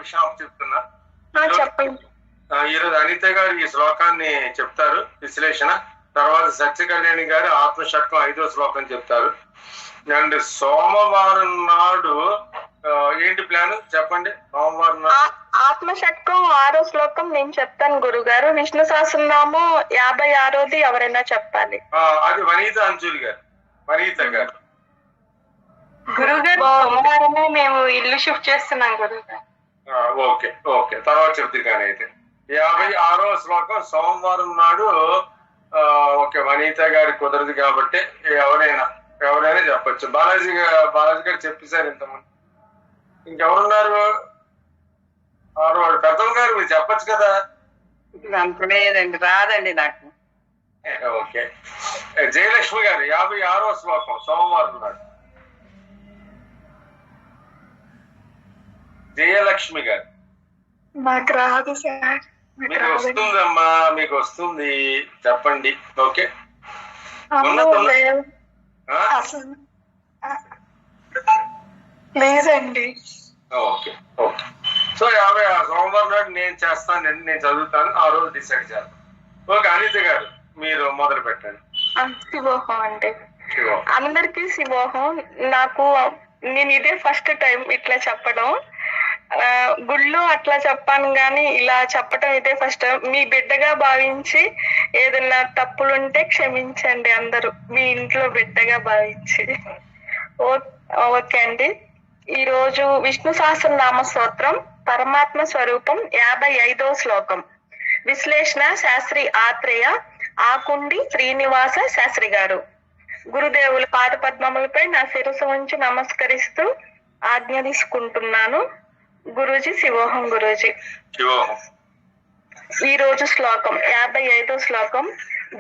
విషయం చెప్తున్నా. చెప్పండి. ఈరోజు అనిత గారు ఈ శ్లోకాన్ని చెప్తారు విశ్లేషణ. తర్వాత సత్య కళ్యాణి గారు ఆత్మషట్కం 5వ శ్లోకం చెప్తారు. అండ్ సోమవారం నాడు ఏంటి ప్లాన్ చెప్పండి. సోమవారం నాడు ఆత్మషట్కం 6వ శ్లోకం నేను చెప్తాను గురుగారు. విష్ణు సహస్రనామం 56ది ఎవరైనా చెప్పాలి. అది వనీత అంచులు గారు. వనీత గారు. గురుగారు సోమవారమే మేము ఇల్లు షిఫ్ట్ చేస్తున్నాం గురుగారు. ఓకే ఓకే, తర్వాత చెప్తారు. కానీ అయితే 56వ శ్లోకం సోమవారం నాడు. ఓకే, వనీత గారి కుదరదు కాబట్టి ఎవరైనా చెప్పచ్చు. బాలాజీ గారు చెప్పేశారు ఇంతమంది. ఇంకెవరున్నారు? పెద్దమ్మ గారు మీరు చెప్పచ్చు కదా. అంత లేదండి, రాదండి నాకు. ఓకే, జయలక్ష్మి గారు 56వ శ్లోకం సోమవారం నాడు. జయలక్ష్మి గారు. నాకు రాదు సార్. మీకు వస్తుందమ్మా, మీకు వస్తుంది, చెప్పండి. ఓకే ప్లీజ్ అండి. Okay okay. సో సోమవారం నాడు నేను చేస్తాను, నేను చదువుతాను, ఆ రోజు డిసైడ్ చేస్తాను. ఓకే, అనిత గారు మీరు మొదలు పెట్టండి. శివోహం అండి. అందరికి శివోహం. నాకు నేను ఇదే ఫస్ట్ టైం ఇట్లా చెప్పడం. గుళ్ళు అట్లా చెప్పాను గాని ఇలా చెప్పటం ఇదే ఫస్ట్ టైం. మీ బిడ్డగా భావించి ఏదైనా తప్పులుంటే క్షమించండి అందరూ, మీ ఇంట్లో బిడ్డగా భావించి. ఓకే అండి. ఈ రోజు విష్ణు సహస్రనామ స్తోత్రం పరమాత్మ స్వరూపం 55వ శ్లోకం. విశ్లేషణ శాస్త్రి ఆత్రేయ ఆకుండి శ్రీనివాస శాస్త్రి గారు. గురుదేవుల పాద పద్మములపై నా శిరస్సు ఉంచి నమస్కరిస్తూ ఆజ్ఞ తీసుకుంటున్నాను. గురూజీ శివోహం. గురూజీ ఈ రోజు శ్లోకం 55వ శ్లోకం.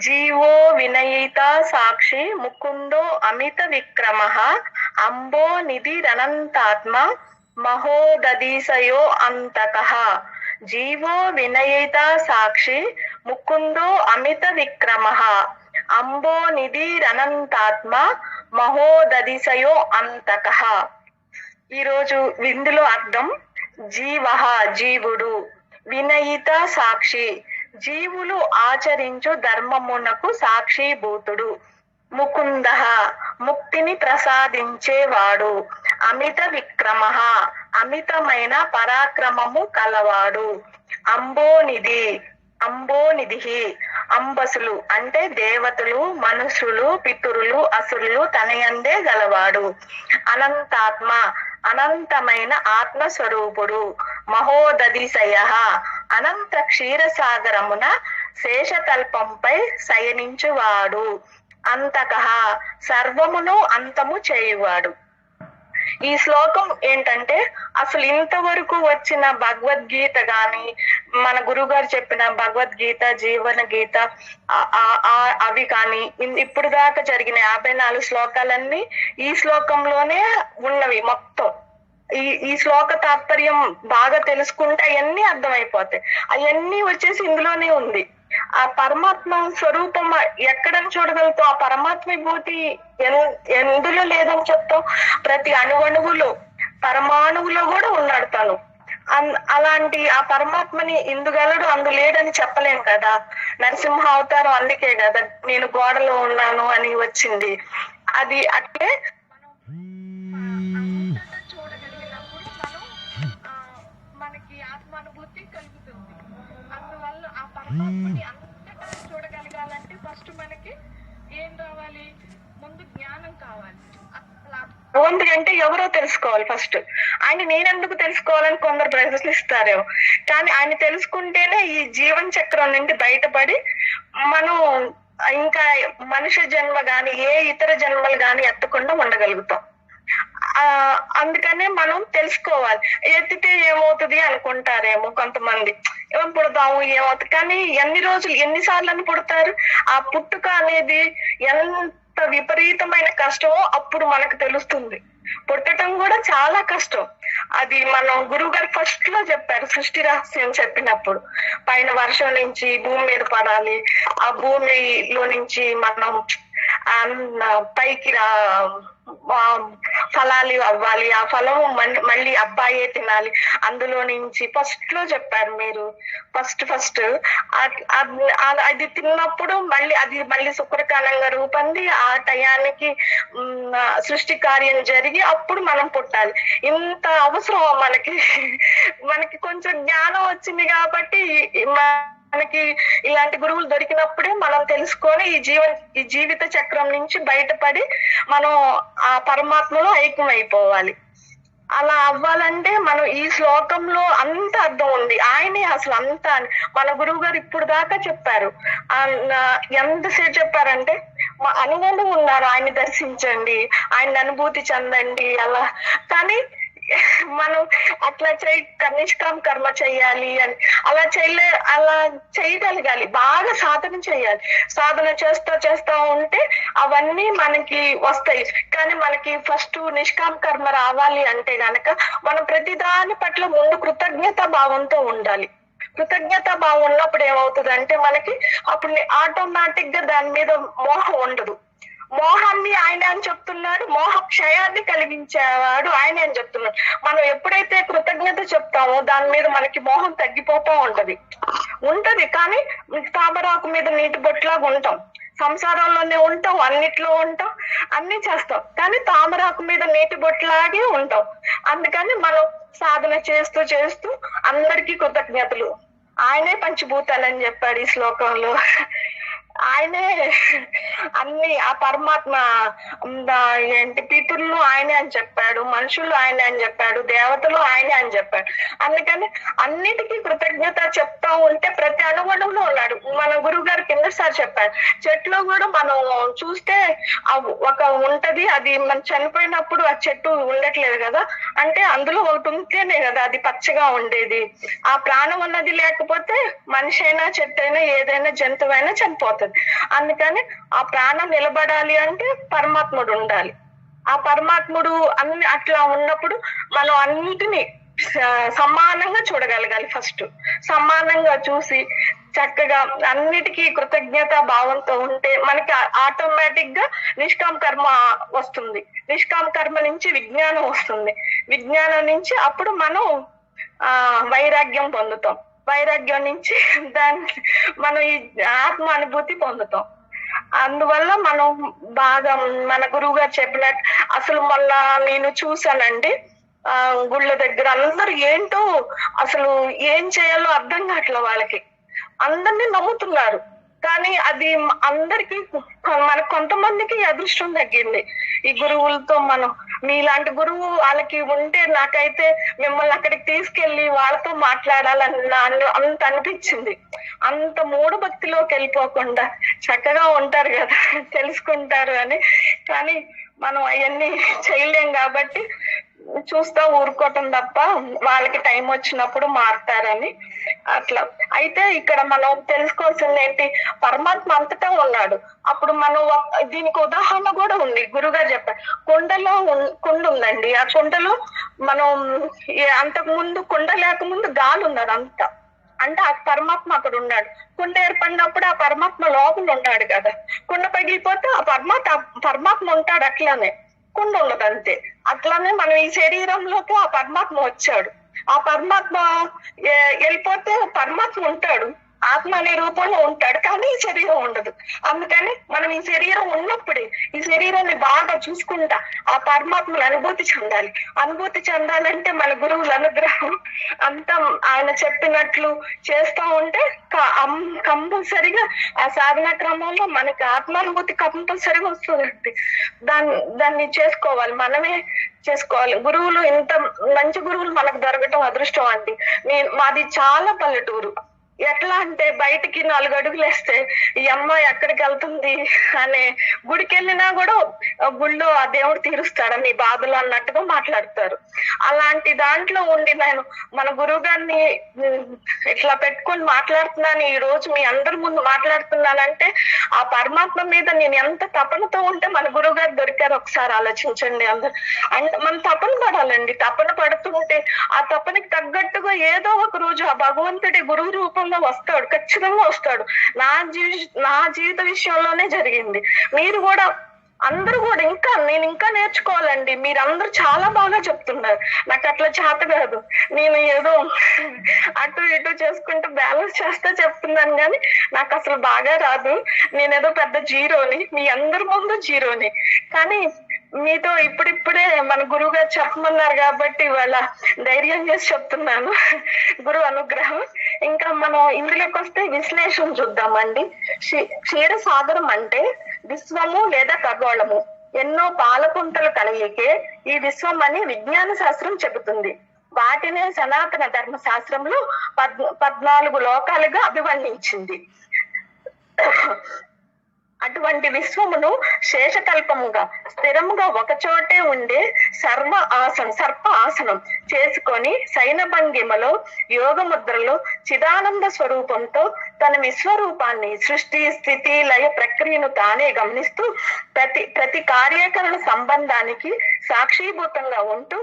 జీవో వినయిత సాక్షి ముకుందో అమిత విక్రమ అంబో నిధిరనంతాత్మ మహోదీసయో అంతకః. జీవో వినయిత సాక్షి ముకుందో అమిత విక్రమ అంబో నిధిరనంతాత్మ మహోదీసయో అంతకః. ఈరోజు విందులో అర్థం జీవః జీవుడు, వినయిత సాక్షి జీవులు ఆచరించు ధర్మమునకు సాక్షిభూతుడు, ముకుందః ముక్తిని ప్రసాదించేవాడు, అమిత విక్రమ అమితమైన పరాక్రమము కలవాడు, అంబోనిధి అంబసులు అంటే దేవతలు, మనుషులు, పితరులు, అసురులు తనయందే గలవాడు, అనంతాత్మ అనంతమైన ఆత్మస్వరూపుడు, మహోదధిశయ అనంత క్షీరసాగరమున శేషతల్పంపై శయనించువాడు, అంతకః సర్వమును అంతము చేయువాడు. ఈ శ్లోకం ఏంటంటే అసలు ఇంతవరకు వచ్చిన భగవద్గీత గాని, మన గురుగారు చెప్పిన భగవద్గీత, జీవన గీత అవి కానీ, ఇప్పుడు దాకా జరిగిన 54 శ్లోకాలన్నీ ఈ శ్లోకంలోనే ఉన్నవి మొత్తం. ఈ శ్లోక తాత్పర్యం బాగా తెలుసుకుంటే అవన్నీ అర్థమైపోతాయి. అవన్నీ వచ్చేసి ఇందులోనే ఉంది. ఆ పరమాత్మ స్వరూపం ఎక్కడని చూడగలుగుతాం? ఆ పరమాత్మ విభూతి ఎందులో లేదని చెప్తాం? ప్రతి అణువణువులో, పరమాణువులో కూడా ఉన్నాడు తను. అలాంటి ఆ పరమాత్మని ఇందుగలడు అందులేడని చెప్పలేం కదా. నరసింహ అవతారం అందుకే కదా నేను గోడలో ఉన్నాను అని వచ్చింది. అది అట్లే చూడగలిగినప్పుడు మనకి ఆత్మానుభూతి కలుగుతుంది. అందువల్ల ఆ పరమాత్మని అంతటా చూడగలగాలంటే ఫస్ట్ మనకి ఏం రావాలి? ముందు జ్ఞానం కావాలి. భగవంతుడు అంటే ఎవరో తెలుసుకోవాలి ఫస్ట్. ఆయన నేనెందుకు తెలుసుకోవాలని కొందరు ప్రశ్నిస్తారేమో, కానీ ఆయన తెలుసుకుంటేనే ఈ జీవన చక్రం నుండి బయటపడి మనం ఇంకా మనుష్య జన్మ గాని ఏ ఇతర జన్మలు గాని ఎత్తకుండా ఉండగలుగుతాం. అందుకనే మనం తెలుసుకోవాలి. ఎత్తితే ఏమవుతుంది అనుకుంటారేమో కొంతమంది, ఏమో పుడతాము ఏమవుతుంది, కానీ ఎన్నిసార్లు అని పుడతారు? ఆ పుట్టుక అనేది ఎంత విపరీతమైన కష్టమో అప్పుడు మనకు తెలుస్తుంది. పుట్టడం కూడా చాలా కష్టం. అది మనం గురువు గారు ఫస్ట్ లో చెప్పారు, సృష్టి రహస్యం చెప్పినప్పుడు. పైన వర్షం నుంచి భూమి మీద పడాలి, ఆ భూమిలో నుంచి మనం పైకి ఫలాలు అవ్వాలి, ఆ ఫలం మళ్ళీ అబ్బాయే తినాలి. అందులో నుంచి ఫస్ట్ లో చెప్పారు మీరు, ఫస్ట్ అది తిన్నప్పుడు మళ్ళీ శుక్రకాలంగా రూపొంది ఆ టయానికి సృష్టి కార్యం జరిగి అప్పుడు మనం పుట్టాలి. ఇంత అవసరం మనకి కొంచెం జ్ఞానం వచ్చింది కాబట్టి మనకి ఇలాంటి గురువులు దొరికినప్పుడే మనం తెలుసుకొని ఈ జీవిత చక్రం నుంచి బయటపడి మనం ఆ పరమాత్మలో ఐక్యమైపోవాలి. అలా అవ్వాలంటే మనం ఈ శ్లోకంలో అంత అర్థం ఉంది. ఆయనే అసలు అంతా మన గురువు గారు ఇప్పుడు దాకా చెప్పారు. ఎంతసేపు చెప్పారంటే అనుభవం ఉన్నారు, ఆయన్ని దర్శించండి, ఆయన అనుభూతి చెందండి అలా. కానీ మనం అట్లా నిష్కామ కర్మ చెయ్యాలి అని అలా చేయగలగాలి. బాగా సాధన చేయాలి. సాధన చేస్తా ఉంటే అవన్నీ మనకి వస్తాయి. కానీ మనకి ఫస్ట్ నిష్కామ కర్మ రావాలి అంటే గనక మనం ప్రతిదాని పట్ల ముందు కృతజ్ఞతా భావంతో ఉండాలి. కృతజ్ఞతా భావం ఉన్నప్పుడు ఏమవుతుందంటే మనకి అప్పుడు ఆటోమేటిక్ గా దాని మీద మోహం ఉండదు. మోహాన్ని ఆయన అని చెప్తున్నాడు, మోహ క్షయాన్ని కలిగించేవాడు ఆయన అని చెప్తున్నాడు. మనం ఎప్పుడైతే కృతజ్ఞత చెప్తామో దాని మీద మనకి మోహం తగ్గిపోతూ ఉంటది. కానీ తామరాకు మీద నీటి బొట్లాగా ఉంటాం, సంసారంలోనే ఉంటాం, అన్నిట్లో ఉంటాం, అన్ని చేస్తాం, కానీ తామరాకు మీద నీటి బొట్లాగే ఉంటాం. అందుకని మనం సాధన చేస్తూ అందరికీ కృతజ్ఞతలు. ఆయనే పంచభూతాలని చెప్పాడు ఈ శ్లోకంలో. ఆయనే అన్ని, ఆ పరమాత్మ పితరులు ఆయనే అని చెప్పాడు, మనుషులు ఆయనే అని చెప్పాడు, దేవతలు ఆయనే అని చెప్పాడు. అందుకని అన్నిటికీ కృతజ్ఞత చెప్తా ఉంటే ప్రతి అణువణువులో ఉన్నాడు. మన గురువు గారు కిందసారి చెప్పాడు, చెట్లో కూడా మనం చూస్తే ఒక ఉంటది, అది మనం చనిపోయినప్పుడు ఆ చెట్టు ఉండట్లేదు కదా, అంటే అందులో ఒకటి ఉంటేనే కదా అది పచ్చగా ఉండేది. ఆ ప్రాణం అన్నది లేకపోతే మనిషి అయినా చెట్టు అయినా ఏదైనా జంతువైనా చనిపోతుంది. అందుకని ఆ ప్రాణం నిలబడాలి అంటే పరమాత్ముడు ఉండాలి. ఆ పరమాత్ముడు అన్ని అట్లా ఉన్నప్పుడు మనం అన్నిటినీ సమానంగా చూడగలగాలి. ఫస్ట్ సమానంగా చూసి చక్కగా అన్నిటికీ కృతజ్ఞత భావంతో ఉంటే మనకి ఆటోమేటిక్ గా నిష్కామ కర్మ వస్తుంది. నిష్కామ కర్మ నుంచి విజ్ఞానం వస్తుంది. విజ్ఞానం నుంచి అప్పుడు మనం వైరాగ్యం పొందుతాం. వైరాగ్యం నుంచి మనం ఈ ఆత్మ అనుభూతి పొందుతాం. అందువల్ల మనం బాగా మన గురువు గారు చెప్పినట్టు అసలు మొన్న నేను చూసానండి, గుళ్ళ దగ్గర అందరు ఏంటో అసలు ఏం చేయాలో అర్థం కావట్లే. వాళ్ళకి అందరినీ నమ్ముతున్నారు, కానీ అది అందరికి మనకు కొంతమందికి అదృష్టం తగ్గింది. ఈ గురువులతో మనం మీలాంటి గురువు వాళ్ళకి ఉంటే నాకైతే మిమ్మల్ని అక్కడికి తీసుకెళ్లి వాళ్ళతో మాట్లాడాలని అంత అనిపించింది. అంత మూఢ భక్తిలోకి వెళ్ళిపోకుండా చక్కగా ఉంటారు కదా, తెలుసుకుంటారు అని. కానీ మనం అవన్నీ చేయలేం కాబట్టి చూస్తా ఊరుకోవటం తప్ప వాళ్ళకి టైం వచ్చినప్పుడు మారుతారని అట్లా. అయితే ఇక్కడ మనం తెలుసుకోవాల్సింది ఏంటి, పరమాత్మ అంతటా ఉన్నాడు. అప్పుడు మనం దీనికి ఉదాహరణ కూడా ఉంది. గురుగారు చెప్పారు, కుండ ఉందండి, ఆ కుండలో మనం అంతకు ముందు కుండ లేకముందు గాలి ఉన్నది అంతా, అంటే ఆ పరమాత్మ అక్కడ ఉన్నాడు. కుండ ఏర్పడినప్పుడు ఆ పరమాత్మ లోపల ఉన్నాడు కదా, కుండ పగిలిపోతే ఆ పరమాత్మ ఉంటాడు, అట్లానే కుండ ఉండదు అంతే. అట్లానే మనం ఈ శరీరంలోకి ఆ పరమాత్మ వచ్చాడు. ఆ పరమాత్మ వెళ్ళిపోతే పరమాత్మ ఉంటాడు, ఆత్మ అనే రూపంలో ఉంటాడు, కానీ ఈ శరీరం ఉండదు. అందుకని మనం ఈ శరీరం ఉన్నప్పుడే ఈ శరీరాన్ని బాగా చూసుకుంటా ఆ పరమాత్మను అనుభూతి చెందాలంటే మన గురువుల అనుగ్రహం అంతా ఆయన చెప్పినట్లు చేస్తా ఉంటే కంపల్సరిగా ఆ సాధన క్రమంలో మనకి ఆత్మానుభూతి కంపల్సరిగా వస్తుందండి. దాన్ని చేసుకోవాలి, మనమే చేసుకోవాలి. గురువులు ఇంత మంచి గురువులు మనకు దొరకటం అదృష్టం అండి. మాది చాలా పల్లెటూరు. ఎట్లా అంటే బయటికి 4 అడుగులు వేస్తే ఈ అమ్మాయి ఎక్కడికి వెళ్తుంది అనే, గుడికి వెళ్ళినా కూడా గుళ్ళో ఆ దేవుడు తీరుస్తాడా మీ బాధలు అన్నట్టుగా మాట్లాడతారు. అలాంటి దాంట్లో ఉండి నేను మన గురువు గారిని ఇట్లా పెట్టుకొని మాట్లాడుతున్నాను, ఈ రోజు మీ అందరి ముందు మాట్లాడుతున్నానంటే ఆ పరమాత్మ మీద నేను ఎంత తపనతో ఉంటే మన గురువు గారు దొరికారు. ఒకసారి ఆలోచించండి అందరు. అంటే మనం తపన పడాలండి. తపన పడుతుంటే ఆ తపనకి తగ్గట్టుగా ఏదో ఒక రోజు ఆ భగవంతుడి గురువు రూపంలో వస్తాడు, ఖచ్చితంగా వస్తాడు. నా జీవిత విషయంలోనే జరిగింది. మీరు కూడా అందరూ కూడా నేను ఇంకా నేర్చుకోవాలండి. మీరందరూ చాలా బాగా చెప్తున్నారు. నాకు అట్లా చేత కాదు. నేను ఏదో అటు ఇటు చేసుకుంటూ బ్యాలెన్స్ చేస్తా చెప్తున్నాను కానీ నాకు అసలు బాగా రాదు. నేనేదో పెద్ద జీరోని, మీ అందరి ముందు జీరోని. కానీ మీతో ఇప్పుడిప్పుడే మన గురువు గారు చెప్పమన్నారు కాబట్టి ఇవాళ ధైర్యం చేసి చెప్తున్నాను. గురువు అనుగ్రహం. ఇంకా మనం ఇందులోకి వస్తే విశ్లేషణ చూద్దామండి. క్షీర సాగరం అంటే విశ్వము లేదా ఖగోళము, ఎన్నో పాలపుంతలు కలయికే ఈ విశ్వం అని విజ్ఞాన శాస్త్రం చెబుతుంది. వాటినే సనాతన ధర్మ శాస్త్రంలో 14 లోకాలుగా అభివర్ణించింది. అటువంటి విశ్వమును శేషకల్పముగా స్థిరముగా ఒకచోటే ఉండే సర్ప ఆసనం చేసుకొని శయన భంగిమలో యోగ ముద్రలో చిదానంద స్వరూపంతో తన విశ్వరూపాన్ని సృష్టి స్థితి లయ ప్రక్రియను తానే గమనిస్తూ ప్రతి కార్యకరణ సంబంధానికి సాక్షిభూతంగా ఉంటూ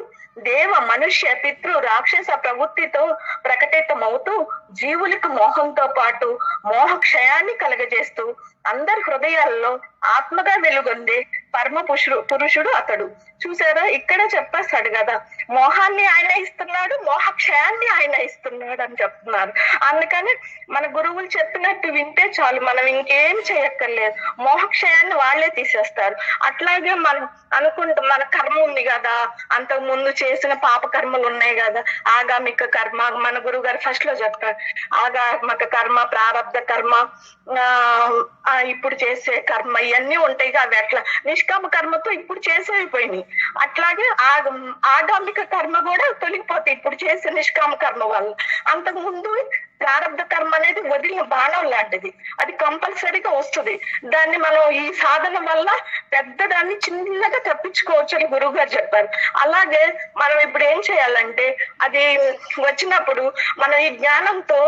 దేవ మనుష్య పితృ రాక్షస ప్రవృత్తితో ప్రకటితమవుతూ జీవులకు మోహంతో పాటు మోహ క్షయాన్ని కలగజేస్తూ అందరి హృదయాల్లో ఆత్మగా వెలుగొందే పరమ పురుషుడు అతడు. చూసారా, ఇక్కడ చెప్పేస్తాడు కదా, మోహాన్ని ఆయన ఇస్తున్నాడు, మోహ క్షయాన్ని ఆయన ఇస్తున్నాడు అని చెప్తున్నారు. అందుకని మన గురువులు చెప్పినట్టు వింటే చాలు, మనం ఇంకేం చేయక్కర్లేదు. మోహక్షయాన్ని వాళ్ళే తీసేస్తారు. అట్లాగే మనం అనుకుంటాం మన కర్మ ఉంది కదా, అంతకు ముందు చేసిన పాప కర్మలు ఉన్నాయి కదా, ఆగామిక కర్మ, మన గురువు గారు ఫస్ట్ లో చెప్తారు. ఆగామిక కర్మ, ప్రారబ్ధ కర్మ, ఇప్పుడు చేసే కర్మ, ఇవన్నీ ఉంటాయి కదా. అట్లా నిష్కామ కర్మతో ఇప్పుడు చేసేవిపోయినాయి. అట్లాగే ఆగామిక కర్మ కూడా తొలగిపోతాయి ఇప్పుడు చేసే నిష్కామ కర్మ వల్ల. అంతకు ముందు ప్రారబ్ధ కర్మ అనేది వదిలిన బాణం లాంటిది, అది కంపల్సరీగా వస్తుంది. దాన్ని మనం ఈ సాధన వల్ల పెద్దదాన్ని చిన్నగా తప్పించుకోవచ్చు అని గురువు గారు చెప్పారు. అలాగే మనం ఇప్పుడు ఏం చేయాలంటే, అది వచ్చినప్పుడు మనం ఈ జ్ఞానంతో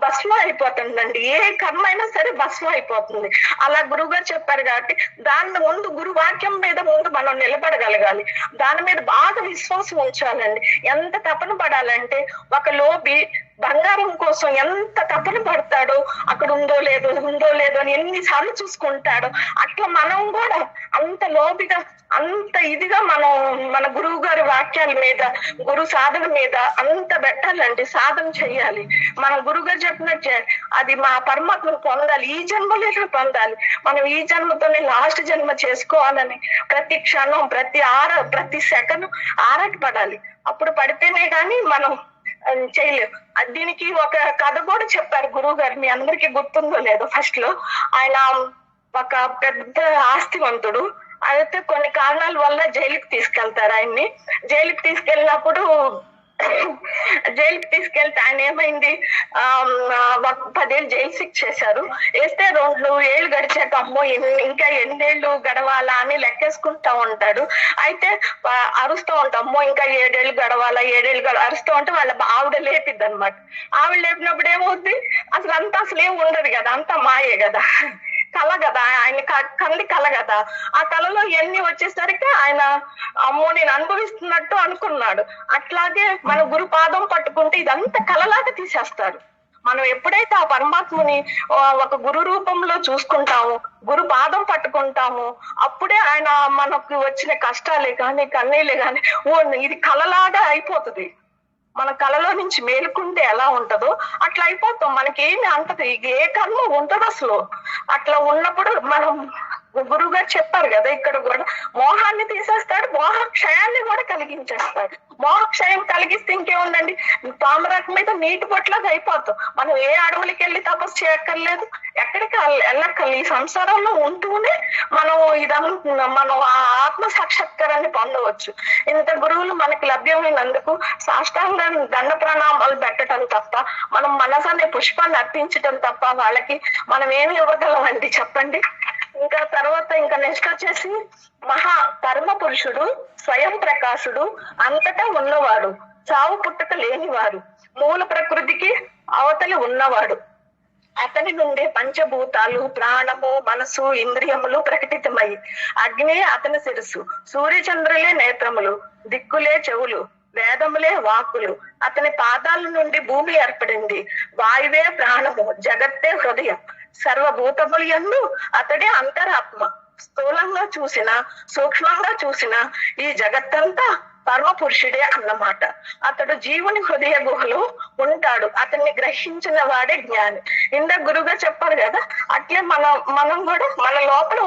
భస్మం అయిపోతుందండి. ఏ కర్మ అయినా సరే భస్మం అయిపోతుంది. అలా గురువు గారు చెప్పారు కాబట్టి దాని ముందు గురు వాక్యం మీద ముందు మనం నిలబడగలగాలి. దాని మీద బాగా విశ్వాసం ఉంచాలండి. ఎంత తపన పడాలంటే, ఒక లోబి బంగారం కోసం ఎంత తపన పడతాడో, అక్కడ ఉందో లేదో అని ఎన్నిసార్లు చూసుకుంటాడో, అట్లా మనం కూడా అంత లోబిగా అంత ఇదిగా మనం మన గురువు గారి వాక్యాల మీద, గురు సాధన మీద అంత పెట్టాలండి. సాధన చెయ్యాలి. మన గురువు గారు చెప్పినట్టే అది మా పరమాత్మను పొందాలి, ఈ జన్మలో పొందాలి. మనం ఈ జన్మతోనే లాస్ట్ జన్మ చేసుకోవాలని ప్రతి క్షణం ప్రతి సెకండ్ ఆరాట పడాలి. అప్పుడు పడితేనే గాని మనం చేయలేము. దీనికి ఒక కథ కూడా చెప్పారు గురువు గారు, మీ అందరికీ గుర్తుందో లేదో. ఫస్ట్ లో ఆయన ఒక పెద్ద ఆస్తివంతుడు, అయితే కొన్ని కారణాల వల్ల జైలుకి తీసుకెళ్తారు ఆయన్ని. జైలుకి తీసుకెళ్ళినప్పుడు జైలుకి తీసుకెళ్తే ఆయన ఏమైంది, 10 ఏళ్ళు జైలు శిక్ష చేశారు. వేస్తే 2 ఏళ్ళు గడిచాక అమ్మో ఇంకా 8 ఏళ్ళు గడవాలా అని లెక్కేసుకుంటా ఉంటాడు. అయితే అరుస్తూ ఉంటాం, అమ్మో ఇంకా 7 ఏళ్ళు గడవాలా, 7 ఏళ్ళు అరుస్తూ ఉంటే వాళ్ళ ఆవిడ లేపిద్ది అనమాట. ఆవిడ లేపినప్పుడు ఏమవుద్ది, అసలు ఏం ఉండదు కదా, అంతా మాయే కదా, కళ కదా, ఆయన కంది కళ కదా. ఆ కళలో ఎన్ని వచ్చేసరికి ఆయన అమ్మో నేను అనుభవిస్తున్నట్టు అనుకున్నాడు. అట్లాగే మన గురు పాదం పట్టుకుంటే ఇదంతా కళలాగా తీసేస్తారు. మనం ఎప్పుడైతే ఆ పరమాత్మని ఒక గురు రూపంలో చూసుకుంటాము, గురు పాదం పట్టుకుంటాము, అప్పుడే ఆయన మనకు వచ్చిన కష్టాలే కానీ కన్నీళ్ళే కానీ ఇది కళలాగా అయిపోతుంది. మన కళలో నుంచి మేలుకుంటే ఎలా ఉంటదో అట్లా అయిపోతాం. మనకేమి అంతది ఏ కర్మ ఉంటది అసలు. అట్లా ఉన్నప్పుడు మనం గురువు గారు చెప్పారు కదా, ఇక్కడ కూడా మోహాన్ని తీసేస్తాడు, మోహ క్షయాన్ని కూడా కలిగించేస్తాడు. మోహ క్షయం కలిగిస్తే ఇంకేముందండి, తామరాకు మీద నీటి పొట్లాగా అయిపోతాం. మనం ఏ అడవులకి వెళ్ళి తపస్సు చేయక్కర్లేదు, ఎక్కడికి వెళ్ళక్కర్లేదు. ఈ సంసారంలో ఉంటూనే మనం ఆ ఆత్మ సాక్షాత్కారాన్ని పొందవచ్చు. ఇంత గురువులు మనకి లభ్యమైనందుకు సాష్టాంగ దండ ప్రణామాలు పెట్టడం తప్ప, మనం మనసు అనే పుష్పాన్ని అర్పించడం తప్ప వాళ్ళకి మనం ఏమి ఇవ్వగలం అండి చెప్పండి. ఇంకా నెక్స్ట్ వచ్చేసి మహా పరమ పురుషుడు, స్వయం ప్రకాశుడు, అంతటా ఉన్నవాడు, చావు పుట్టుక లేనివాడు, మూల ప్రకృతికి అవతలి ఉన్నవాడు. అతని నుండే పంచభూతాలు, ప్రాణము, మనసు, ఇంద్రియములు ప్రకటితమై అగ్ని అతని శిరస్సు, సూర్యచంద్రులే నేత్రములు, దిక్కులే చెవులు, వేదములే వాక్కులు. అతని పాదాల నుండి భూమి ఏర్పడింది, వాయువే ప్రాణము, జగత్తే హృదయం, సర్వభూతములు యందు అతడే అంతరాత్మ. స్థూలంగా చూసినా సూక్ష్మంగా చూసినా ఈ జగత్తంతా పరమ పురుషుడే అన్నమాట. అతడు జీవుని హృదయ గుహలో ఉంటాడు, అతన్ని గ్రహించిన వాడే జ్ఞాని. ఇందాక గురువుగా చెప్పారు కదా, అట్లే మనం కూడా మన లోపల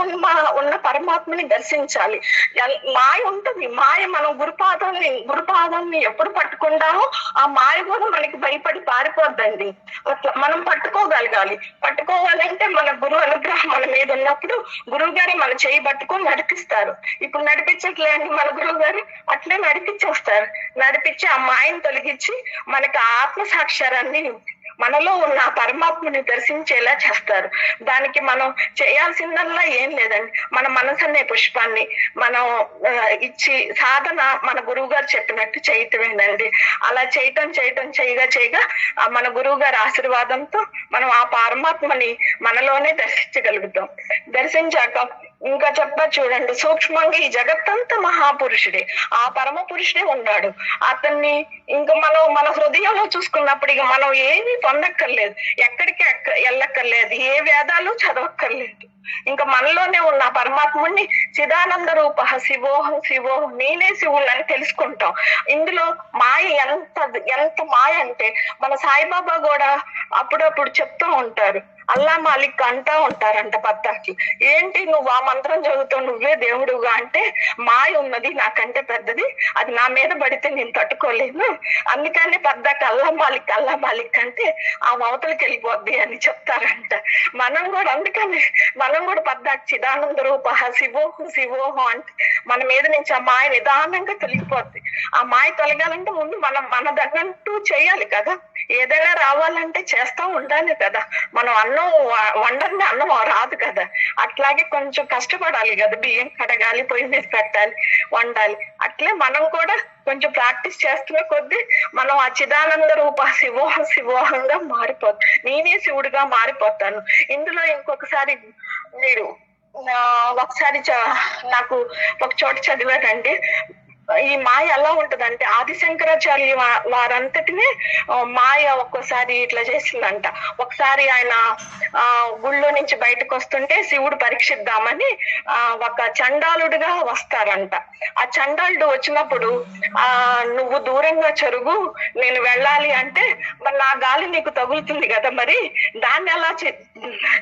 ఉన్న పరమాత్మని దర్శించాలి. మాయ ఉంటుంది, మాయ మనం గురుపాదాన్ని ఎప్పుడు పట్టుకుంటామో ఆ మాయ కూడా మనకి భయపడి పారిపోద్దండి. అట్లా మనం పట్టుకోగలగాలి. పట్టుకోవాలంటే మన గురువు అనుగ్రహం మన మీద ఉన్నప్పుడు గురువు గారు మన చేయి పట్టుకొని నడిపిస్తారు. ఇప్పుడు నడిపించట్లేండి మన గురువు గారు, అట్లే నడిపించేస్తారు. నడిపించి ఆ మాయను తొలగించి మనకి ఆత్మ సాక్షారాన్ని, మనలో ఉన్న పరమాత్మని దర్శించేలా చేస్తారు. దానికి మనం చేయాల్సిందల్లా ఏం లేదండి, మన మనసు అనే పుష్పాన్ని మనం ఇచ్చి సాధన మన గురువు గారు చెప్పినట్టు చేయటమేనండి. అలా చేయగా మన గురువు గారి ఆశీర్వాదంతో మనం ఆ పరమాత్మని మనలోనే దర్శించగలుగుతాం. దర్శించాక ఇంకా చెప్పా చూడండి, సూక్ష్మంగా ఈ జగత్తంతా మహాపురుషుడే, ఆ పరమ పురుషుడే ఉన్నాడు. అతన్ని ఇంకా మనం మన హృదయంలో చూసుకున్నప్పుడు ఇక మనం ఏమీ పొందక్కర్లేదు, ఎక్కడికి వెళ్ళక్కర్లేదు, ఏ వేదాలు చదవక్కర్లేదు. ఇంకా మనలోనే ఉన్న పరమాత్ముడిని చిదానంద రూప శివోహం నేనే శివుడు అని తెలుసుకుంటాం. ఇందులో మాయ ఎంత మాయ అంటే మన సాయిబాబా కూడా అప్పుడప్పుడు చెప్తూ ఉంటారు, అల్లా మాలిక్ అంటా ఉంటారంట పద్దాకి. ఏంటి నువ్వు ఆ మంత్రం చదువుతావు, నువ్వే దేవుడుగా అంటే మాయ ఉన్నది నాకంటే పెద్దది, అది నా మీద పడితే నేను తట్టుకోలేను, అందుకని పద్దాకి అల్లా మాలిక్ అంటే ఆ అవతలకి వెళ్ళిపోద్ది అని చెప్తారంట. అందుకని మనం కూడా పద్దాకి చిదానంద రూప శివోహం అంటే మన మీద నుంచి ఆ మాయ నిదానంగా తొలగిపోద్ది. ఆ మాయ తొలగాలంటే ముందు మన దగ్గంటూ చేయాలి కదా, ఏదైనా రావాలంటే చేస్తా ఉండాలి కదా. మనం అన్నం వండని అన్నం రాదు కదా, అట్లాగే కొంచెం కష్టపడాలి కదా, బియ్యం కడగాలి, పొయ్యి మీద పెట్టాలి, వండాలి. అట్లే మనం కూడా కొంచెం ప్రాక్టీస్ చేస్తున్న కొద్దీ మనం ఆ చిదానంద రూప శివోహంగా మారిపోతాం, నేనే శివుడిగా మారిపోతాను. ఇందులో ఇంకొకసారి మీరు ఒకసారి నాకు ఒక చోట చదివారండి, ఈ మాయ ఎలా ఉంటదంటే ఆదిశంకరాచార్య వారంతటినే మాయ ఒక్కోసారి ఇట్లా చేసిందంట. ఒకసారి ఆయన గుళ్ళో నుంచి బయటకు వస్తుంటే శివుడు పరీక్షిద్దామని ఒక చండాలుడిగా వస్తారంట. ఆ చండాలుడు వచ్చినప్పుడు నువ్వు దూరంగా చెరుగు, నేను వెళ్ళాలి అంటే మరి నా గాలి నీకు తగులుతుంది కదా, మరి దాన్ని ఎలా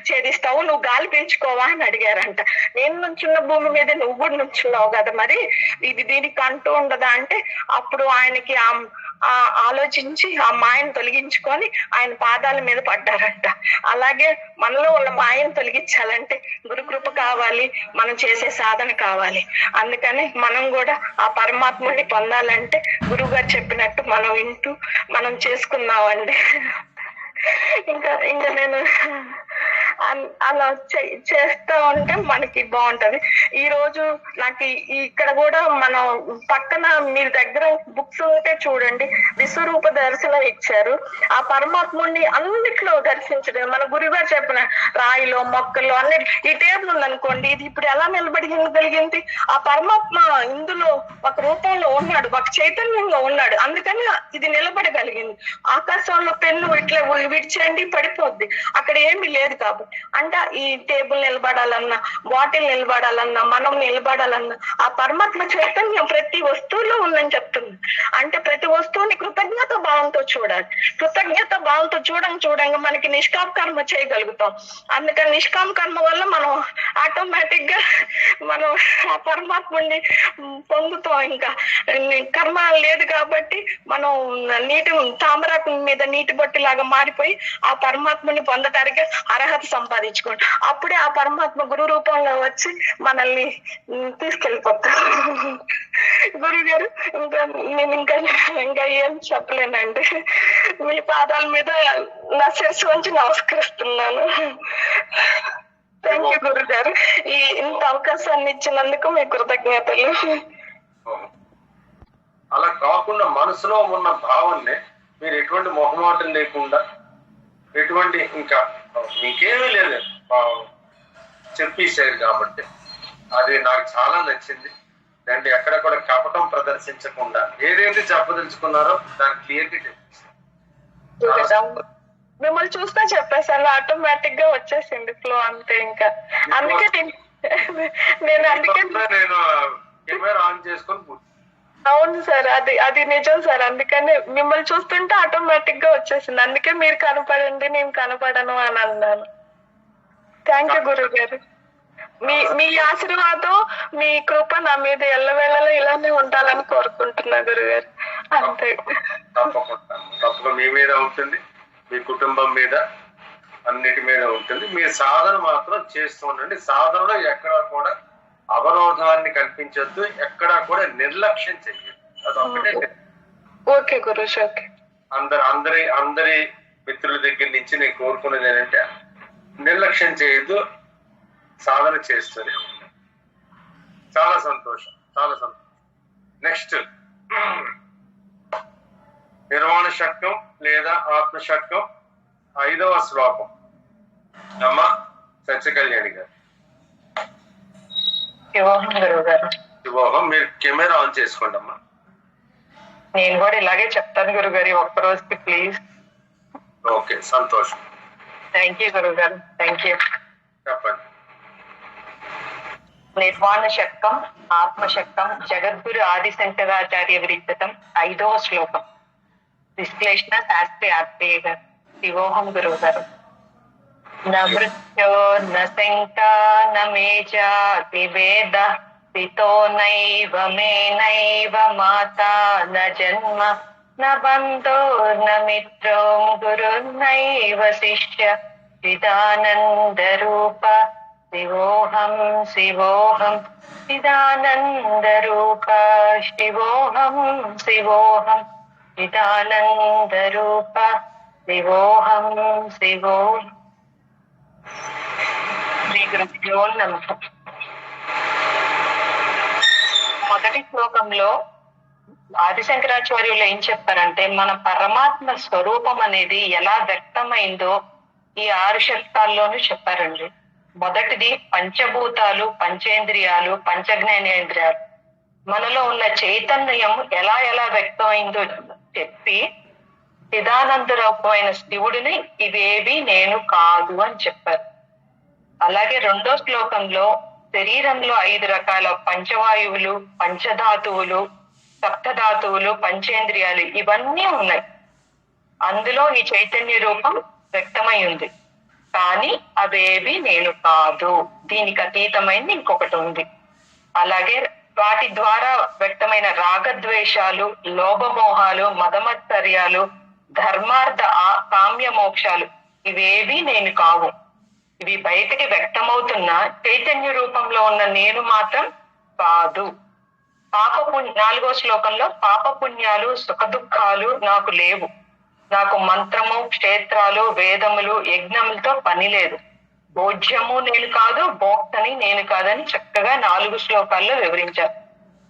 ఛేదిస్తావు, నువ్వు గాలి పీల్చుకోవా అని అడిగారంట. నేను నుంచున్న భూమి మీద నువ్వు కూడా నుంచున్నావు కదా, మరి ఇది దీనికి అంటూ ఉండదా అంటే అప్పుడు ఆయనకి ఆలోచించి ఆ మాయను తొలగించుకొని ఆయన పాదాల మీద పడ్డారంట. అలాగే మనలో ఉన్న మాయను తొలగించాలంటే గురుకృప కావాలి, మనం చేసే సాధన కావాలి. అందుకని మనం కూడా ఆ పరమాత్ముడిని పొందాలంటే గురువు గారు చెప్పినట్టు మనం వింటూ మనం చేసుకుందామండి. ఇంకా నేను అలా చేస్తా ఉంటే మనకి బాగుంటది. ఈ రోజు నాకు ఇక్కడ కూడా మనం పక్కన మీ దగ్గర బుక్స్ ఉంటే చూడండి, విశ్వరూప దర్శనం ఇచ్చారు. ఆ పరమాత్ముడిని అన్నిట్లో దర్శించడం మన గురువుగా చెప్పిన రాయిలో మొక్కల్లో అన్ని. ఈ టేబుల్ ఉందనుకోండి, ఇది ఇప్పుడు ఎలా నిలబడగలిగింది? ఆ పరమాత్మ ఇందులో ఒక రూపంలో ఉన్నాడు, ఒక చైతన్యంలో ఉన్నాడు, అందుకని ఇది నిలబడగలిగింది. ఆకాశంలో పెన్ను ఇట్లా విడిచేయండి పడిపోద్ది, అక్కడ ఏమీ లేదు కాబట్టి. అంటే ఈ టేబుల్ నిలబడాలన్నా, బాటిల్ నిలబడాలన్నా, మనం నిలబడాలన్నా ఆ పరమాత్మ చైతన్యం ప్రతి వస్తువులో ఉందని చెప్తుంది. అంటే ప్రతి వస్తువుని కృతజ్ఞత భావంతో చూడాలి. కృతజ్ఞత భావంతో చూడంగా మనకి నిష్కామ కర్మ చేయగలుగుతాం. అందుకని నిష్కామ కర్మ వల్ల మనం ఆటోమేటిక్ గా మనం ఆ పరమాత్ముడిని పొందుతాం. ఇంకా కర్మ లేదు కాబట్టి మనం తామరాకు మీద నీటి బొట్టి లాగా మారిపోయి ఆ పరమాత్ముని పొందటానికి అర్హత సంపాదించుకోండి. అప్పుడే ఆ పరమాత్మ గురు రూపంలో వచ్చి మనల్ని తీసుకెళ్ళిపోతారు. గురువు గారు నేను ఇంకా ఏం చెప్పలేనండి, మీ పాదాల మీద నా శిరస్సు వంచి నమస్కరిస్తున్నాను. థ్యాంక్ యూ గురువు గారు, ఇంత అవకాశాన్ని ఇచ్చినందుకు మీ కృతజ్ఞతలు. అలా కాకుండా మనసులో ఉన్న భావాన్ని మీరు ఎటువంటి మొహమాటం లేకుండా, ఎటువంటి ఇంకా మీకేమీ లేదు చెప్పేశారు కాబట్టి అది నాకు చాలా నచ్చింది. అంటే ఎక్కడ కూడా కపటం ప్రదర్శించకుండా ఏదైతే చెప్పదలుచుకున్నారో దాన్ని క్లియర్గా చెప్పేశారు. మిమ్మల్ని చూస్తా చెప్పేసాను, ఆటోమేటిక్ గా వచ్చేసింది ఫ్లో అంతే. ఇంకా అందుకే నేను అందుకే నేను కెమెరా ఆన్ చేసుకొని అవును సార్, అది నిజం సార్. అందుకని మిమ్మల్ని చూస్తుంటే ఆటోమేటిక్ గా వచ్చేసింది. అందుకే మీరు కనపడండి నేను కనపడను అని అన్నాను. థ్యాంక్ యూ గురువు గారు. మీ ఆశీర్వాదం మీ కృప నా మీద ఎల్లవేళలో ఇలానే ఉండాలని కోరుకుంటున్నా గురుగారు. అంతే. తప్పకుండా మీ మీద ఉంటుంది, మీ కుటుంబం మీద, అన్నిటి మీద ఉంటుంది. మీ సాధన మాత్రం చేస్తూ ఉండండి. సాధనలో ఎక్కడా కూడా అవరోధాన్ని కల్పించొద్దు, ఎక్కడా కూడా నిర్లక్ష్యం చెయ్యదు. అదొక్కటే. ఓకే గురుజీ. ఓకే. అందరి మిత్రుల దగ్గర నుంచి నేను కోరుకునేది ఏంటంటే నిర్లక్ష్యం చేయొద్దు, సాధన చేస్తుంది. చాలా సంతోషం, చాలా సంతోషం. నెక్స్ట్ నిర్వాణ శక్తం లేదా ఆత్మశక్తం 5వ శ్లోకం. అమ్మ సత్యకళ్యాణి గారు. శివోహం గురువు గారు. శివోహం. మీరు కెమెరా ఆన్ చేసుకోండి అమ్మా. నేను కూడా ఇలాగే చెప్తాను గురుగారు, ఒక్క రోజుకి ప్లీజ్. ఓకే, సంతోషం. థ్యాంక్ యూ గురువు గారు. Thank you. చెప్పండి. నిర్వాణ శక్తం ఆత్మశక్తం జగద్గురు ఆదిశంకరాచార్య విరచితం 5వ శ్లోకం. విశ్లేషణ శాస్త్రి ఆత్రేయ గారు. శివోహం గురువు గారు. న మృత్యో న శంకా న మే జాతి వేద స్థితో నైవ మే నైవ మాతా న జన్మ న బంధో న మిత్రో గురుర్నైవ శిష్య చిదానంద రూప శివోహం శివోహం చిదానంద రూప శివోహం శివోహం చిదానంద రూప శివోహం శివోహం. శ్రీ గురుభ్యో నమః. మొదటి శ్లోకంలో ఆదిశంకరాచార్యులు ఏం చెప్పారంటే మన పరమాత్మ స్వరూపం అనేది ఎలా వ్యక్తమైందో ఈ 6 శక్తాల్లోనూ చెప్పారండి. మొదటిది పంచభూతాలు, పంచేంద్రియాలు, పంచజ్ఞానేంద్రియాలు. మనలో ఉన్న చైతన్యం ఎలా ఎలా వ్యక్తమైందో చెప్పి చిదానంద రూపమైన శివుడిని ఇవేవి నేను కాదు అని చెప్పారు. అలాగే 2వ శ్లోకంలో శరీరంలో 5 రకాల పంచవాయువులు, పంచధాతువులు, సప్తధాతువులు, పంచేంద్రియాలు ఇవన్నీ ఉన్నాయి. అందులో ఈ చైతన్య రూపం వ్యక్తమై ఉంది. కానీ అవేవి నేను కాదు, దీనికి అతీతమైంది ఇంకొకటి ఉంది. అలాగే వాటి ద్వారా వ్యక్తమైన రాగద్వేషాలు, లోభమోహాలు, మదమత్సర్యాలు, ధర్మార్థ కామ్య మోక్షాలు ఇవేవి నేను కావు. ఇవి బయటికి వ్యక్తమవుతున్న చైతన్య రూపంలో ఉన్న నేను మాత్రం కాదు. 4వ శ్లోకంలో పాప పుణ్యాలు, సుఖ దుఃఖాలు నాకు లేవు. నాకు మంత్రము, క్షేత్రాలు, వేదములు, యజ్ఞములతో పని లేదు. భోజ్యము నేను కాదు, భోక్తని నేను కాదని చక్కగా 4 శ్లోకాల్లో వివరించారు.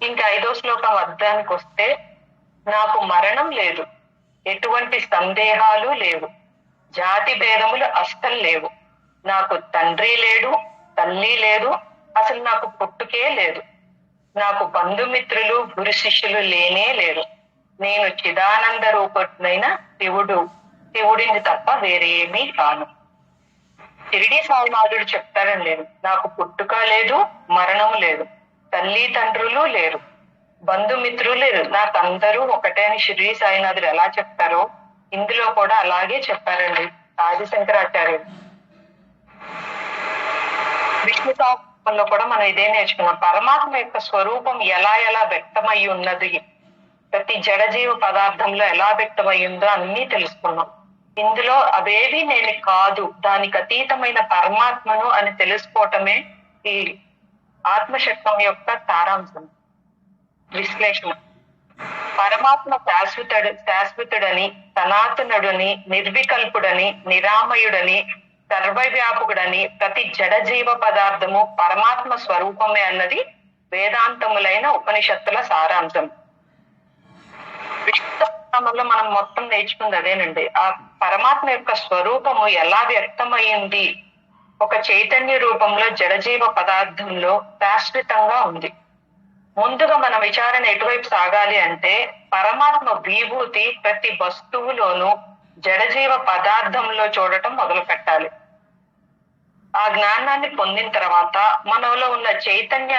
ఇంకా 5వ శ్లోకం అర్థానికి వస్తే నాకు మరణం లేదు, ఎటువంటి సందేహాలు లేవు, జాతి భేదములు అస్సలు లేవు, నాకు తండ్రి లేడు, తల్లి లేదు, అసలు నాకు పుట్టుకే లేదు, నాకు బంధుమిత్రులు, గురు శిష్యులు లేనే లేరు. నేను చిదానంద రూపమైన శివుడిని తప్ప వేరేమీ కాను. షిరిడి సాయినాథుడు చెప్తారండి, నాకు పుట్టుక లేదు, మరణము లేదు, తల్లి తండ్రులు లేరు, బంధుమిత్రులు లేరు, నాకు అందరూ ఒకటే అని షిరిడి సాయినాథుడు ఎలా చెప్తారో ఇందులో కూడా అలాగే చెప్పారండి ఆదిశంకరాచార్యుడు. విష్ణు శాస్త్రంలో కూడా మనం ఇదే నేర్చుకున్నాం. పరమాత్మ యొక్క స్వరూపం ఎలా ఎలా వ్యక్తమై ఉన్నది, ప్రతి జడజీవ పదార్థంలో ఎలా వ్యక్తమై ఉందో అన్నీ తెలుసుకున్నాం. ఇందులో అవేవి నేను కాదు, దానికి అతీతమైన పరమాత్మను అని తెలుసుకోవటమే ఈ ఆత్మశక్తం యొక్క సారాంశం. విశ్లేషణ. పరమాత్మ శాశ్వతుడని, సనాతనుడని, నిర్వికల్పుడని, నిరామయుడని, సర్వవ్యాపకుడని, ప్రతి జడజీవ పదార్థము పరమాత్మ స్వరూపమే అన్నది వేదాంతములైన ఉపనిషత్తుల సారాంశం. విష్ణులో మనం మొత్తం నేర్చుకుంది అదేనండి. ఆ పరమాత్మ యొక్క స్వరూపము ఎలా వ్యక్తమైంది, ఒక చైతన్య రూపంలో జడజీవ పదార్థంలో శాశ్వతంగా ఉంది. ముందుగా మన విచారణ ఎటువైపు సాగాలి అంటే పరమాత్మ విభూతి ప్రతి వస్తువులోనూ జడజీవ పదార్థంలో చూడటం మొదలు పెట్టాలి. ఆ జ్ఞానాన్ని పొందిన తర్వాత మనలో ఉన్న చైతన్య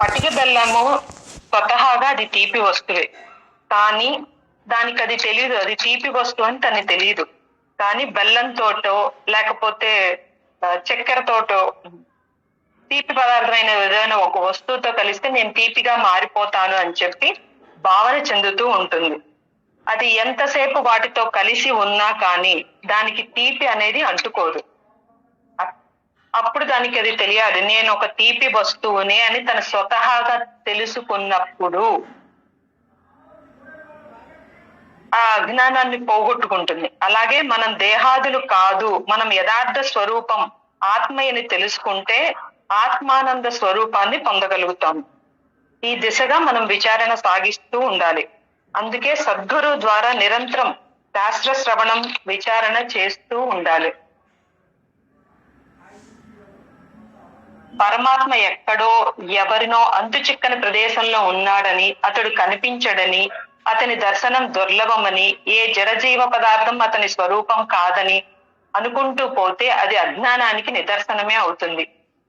పటిక బెల్లము స్వతహాగా అది తీపి వస్తువే, కానీ దానికి అది తెలియదు, అది తీపి వస్తువు అని తనకి తెలియదు. కానీ బెల్లంతోటో లేకపోతే చక్కెరతోటో తీపి పదార్థమైన ఏదైనా ఒక వస్తువుతో కలిస్తే నేను తీపిగా మారిపోతాను అని చెప్పి భావన చెందుతూ ఉంటుంది. అది ఎంతసేపు వాటితో కలిసి ఉన్నా కానీ దానికి తీపి అనేది అంటుకోదు. అప్పుడు దానికి అది తెలియాలి, నేను ఒక తీపి వస్తువునే అని తన స్వతహాగా తెలుసుకున్నప్పుడు ఆ అజ్ఞానాన్ని పోగొట్టుకుంటుంది. అలాగే మనం దేహాదులు కాదు, మనం యథార్థ స్వరూపం ఆత్మయని తెలుసుకుంటే ఆత్మానంద స్వరూపాన్ని పొందగలుగుతాం. ఈ దిశగా మనం విచారణ సాగిస్తూ ఉండాలి. అందుకే సద్గురు ద్వారా నిరంతరం శాస్త్ర శ్రవణం విచారణ చేస్తూ ఉండాలి. పరమాత్మ ఎక్కడో ఎవరినో అంతు చిక్కని ప్రదేశంలో ఉన్నాడని, అతడు కనిపించడని, అతని దర్శనం దుర్లభమని, ఏ జడజీవ పదార్థం అతని స్వరూపం కాదని అనుకుంటూ పోతే అది అజ్ఞానానికి నిదర్శనమే అవుతుంది.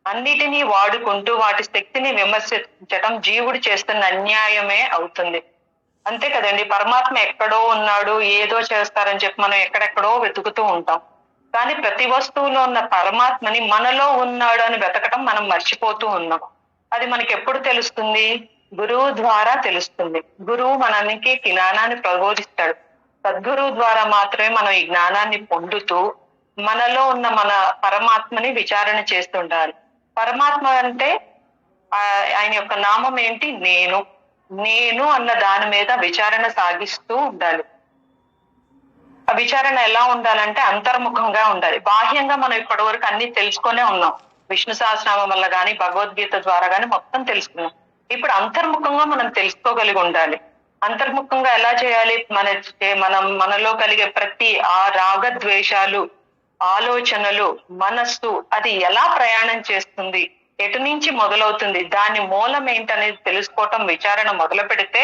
అన్నిటినీ వాడుకుంటూ వాటి శక్తిని విమర్శించటం జీవుడు చేస్తున్న అన్యాయమే అవుతుంది. అంతే కదండి, పరమాత్మ ఎక్కడో ఉన్నాడు, ఏదో చేస్తారని చెప్పి మనం ఎక్కడెక్కడో వెతుకుతూ ఉంటాం. కానీ ప్రతి వస్తువులో ఉన్న పరమాత్మని మనలో ఉన్నాడు అని వెతకటం మనం మర్చిపోతూ ఉన్నాం. అది మనకి ఎప్పుడు తెలుస్తుంది? గురువు ద్వారా తెలుస్తుంది. గురువు మనకి జ్ఞానాన్ని ప్రబోధిస్తాడు. సద్గురువు ద్వారా మాత్రమే మనం ఈ జ్ఞానాన్ని పొందుతూ మనలో ఉన్న మన పరమాత్మని విచారణ చేస్తుండాలి. పరమాత్మ అంటే ఆయన యొక్క నామం ఏంటి? నేను. నేను అన్న దాని మీద విచారణ సాగిస్తూ ఉండాలి. ఆ విచారణ ఎలా ఉండాలంటే అంతర్ముఖంగా ఉండాలి. బాహ్యంగా మనం ఇప్పటి వరకు అన్ని తెలుసుకునే ఉన్నాం. విష్ణు సహస్రనామం వల్ల గాని భగవద్గీత ద్వారా గాని మొత్తం తెలుసుకున్నాం. ఇప్పుడు అంతర్ముఖంగా మనం తెలుసుకోగలిగి ఉండాలి. అంతర్ముఖంగా ఎలా చేయాలి? మనలో కలిగే ప్రతి ఆ రాగద్వేషాలు, ఆలోచనలు, మనస్సు అది ఎలా ప్రయాణం చేస్తుంది, ఎటు నుంచి మొదలవుతుంది, దాని మూలం ఏంటనేది తెలుసుకోవటం విచారణ మొదలు పెడితే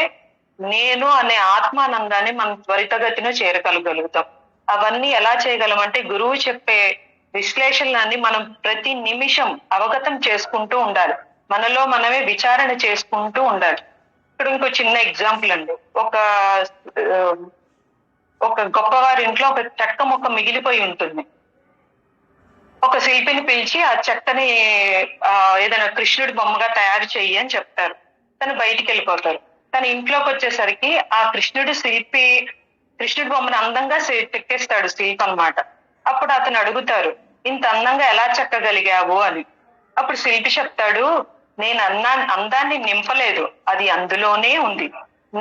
నేను అనే ఆత్మానందాన్ని మనం త్వరితగతిన చేరగలుగుతాం. అవన్నీ ఎలా చేయగలమంటే గురువు చెప్పే విశ్లేషణలన్నీ మనం ప్రతి నిమిషం అవగతం చేసుకుంటూ ఉండాలి. మనలో మనమే విచారణ చేసుకుంటూ ఉండాలి. ఇక్కడ ఇంకో చిన్న ఎగ్జాంపుల్ అండి. ఒక గొప్పవారి ఇంట్లో ఒక చెక్క ముక్క మిగిలిపోయి ఉంటుంది. ఒక శిల్పిని పిలిచి ఆ చెక్కని ఏదైనా కృష్ణుడి బొమ్మగా తయారు చెయ్యి అని చెప్తారు. తను బయటికి వెళ్ళిపోతారు. తన ఇంట్లోకి వచ్చేసరికి ఆ కృష్ణుడి బొమ్మను అందంగా చెక్కేస్తాడు శిల్పి అన్నమాట. అప్పుడు అతను అడుగుతారు, ఇంత అందంగా ఎలా చెక్కగలిగావు అని. అప్పుడు శిల్పి చెప్తాడు, నేను అందాన్ని నింపలేదు, అది అందులోనే ఉంది,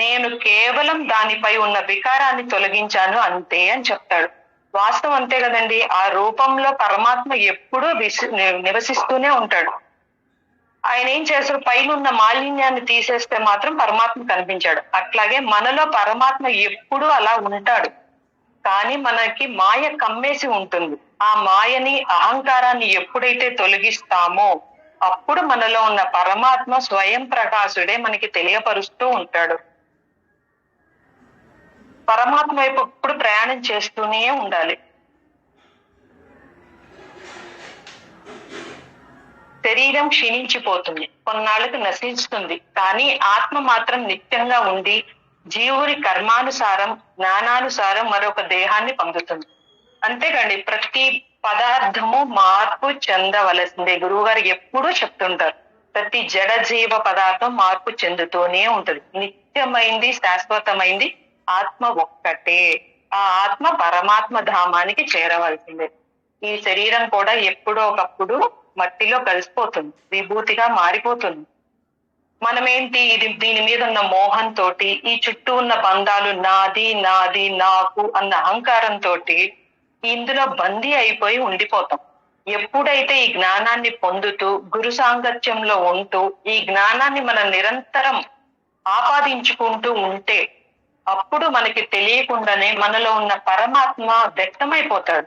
నేను కేవలం దానిపై ఉన్న వికారాన్ని తొలగించాను అంతే అని చెప్తాడు. వాస్తవం అంతే కదండి. ఆ రూపంలో పరమాత్మ ఎప్పుడూ నివసిస్తూనే ఉంటాడు. ఆయన ఏం చేస్తారు? పైన ఉన్న మాలిన్యాన్ని తీసేస్తే మాత్రం పరమాత్మ కనిపించాడు. అట్లాగే మనలో పరమాత్మ ఎప్పుడూ అలా ఉంటాడు. కానీ మనకి మాయ కమ్మేసి ఉంటుంది. ఆ మాయని, అహంకారాన్ని ఎప్పుడైతే తొలగిస్తామో అప్పుడు మనలో ఉన్న పరమాత్మ స్వయం ప్రకాశుడే మనకి తెలియపరుస్తూ ఉంటాడు. పరమాత్మ వైపు ఎప్పుడు ప్రయాణం చేస్తూనే ఉండాలి. శరీరం క్షీణించిపోతుంది, కొన్నాళ్ళకు నశిస్తుంది, కానీ ఆత్మ మాత్రం నిత్యంగా ఉండి జీవుని కర్మానుసారం, జ్ఞానానుసారం మరొక దేహాన్ని పొందుతుంది. అంతేకండి, ప్రతి పదార్థము మార్పు చెందవలసిందే. గురువు గారు ఎప్పుడూ చెప్తుంటారు, ప్రతి జడ జీవ పదార్థం మార్పు చెందుతూనే ఉంటది. నిత్యమైంది, శాశ్వతమైంది ఆత్మ ఒక్కటే. ఆ ఆత్మ పరమాత్మ ధామానికి చేరవలసిందే. ఈ శరీరం కూడా ఎప్పుడో ఒకప్పుడు మట్టిలో కలిసిపోతుంది, విభూతిగా మారిపోతుంది. మనమేంటి, దీని మీద ఉన్న మోహంతో, ఈ చుట్టూ ఉన్న బంధాలు నాది నాది నాకు అన్న అహంకారంతో ఇందులో బందీ అయిపోయి ఉండిపోతాం. ఎప్పుడైతే ఈ జ్ఞానాన్ని పొందుతూ గురు సాంగత్యంలో ఉంటూ ఈ జ్ఞానాన్ని మనం నిరంతరం ఆపాదించుకుంటూ ఉంటే అప్పుడు మనకి తెలియకుండానే మనలో ఉన్న పరమాత్మ వ్యక్తమైపోతాడు.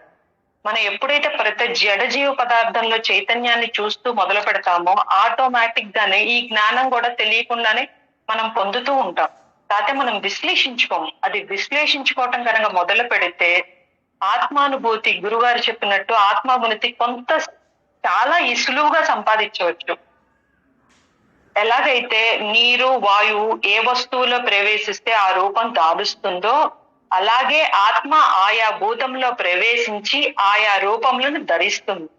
మనం ఎప్పుడైతే ప్రతి జడజీవ పదార్థంలో చైతన్యాన్ని చూస్తూ మొదలు పెడతామో ఆటోమేటిక్ గానే ఈ జ్ఞానం కూడా తెలియకుండానే మనం పొందుతూ ఉంటాం. కాకపోతే మనం విశ్లేషించుకోము. అది విశ్లేషించుకోవటం కనుక మొదలు పెడితే ఆత్మానుభూతి గురుగారు చెప్పినట్టు ఆత్మానుభూతి కొంత చాలా సులువుగా సంపాదించవచ్చు. ఎలాగైతే నీరు వాయువు ఏ వస్తువులో ప్రవేశిస్తే ఆ రూపం దాలుస్తుందో అలాగే ఆత్మ ఆయా భూతంలో ప్రవేశించి ఆయా రూపములను ధరిస్తుంది.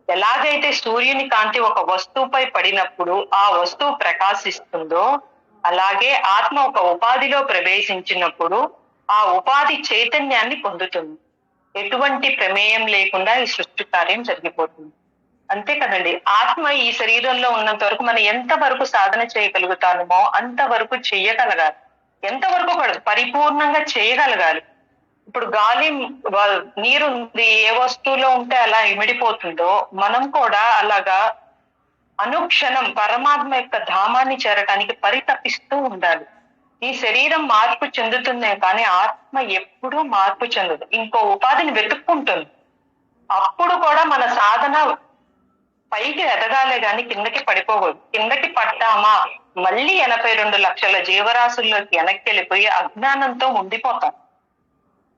ఎలాగైతే సూర్యుని కాంతి ఒక వస్తువుపై పడినప్పుడు ఆ వస్తువు ప్రకాశిస్తుందో అలాగే ఆత్మ ఒక ఉపాధిలో ప్రవేశించినప్పుడు ఆ ఉపాధి చైతన్యాన్ని పొందుతుంది. ఎటువంటి ప్రమేయం లేకుండా ఈ సృష్టి కార్యం జరిగిపోతుంది. అంతే కదండి. ఆత్మ ఈ శరీరంలో ఉన్నంత వరకు మనం ఎంతవరకు సాధన చేయగలుగుతామో అంతవరకు చెయ్యగలగాలి. ఎంతవరకు పరిపూర్ణంగా చేయగలగాలి. ఇప్పుడు గాలి నీరు ఉంది, ఏ వస్తువులో ఉంటే అలా ఇమిడిపోతుందో మనం కూడా అలాగా అనుక్షణం పరమాత్మ యొక్క ధామాన్ని చేరటానికి పరితపిస్తూ ఉండాలి. ఈ శరీరం మార్పు చెందుతుందే కానీ ఆత్మ ఎప్పుడూ మార్పు చెందదు, ఇంకో ఉపాధిని వెతుక్కుంటుంది. అప్పుడు కూడా మన సాధన పైకి ఎదగాలే గాని కిందకి పడిపోకూడదు. కిందకి పడ్డామా మళ్ళీ 82 లక్షల జీవరాశుల్లోకి వెనక్కి వెళ్ళిపోయి అజ్ఞానంతో ఉండిపోతాం.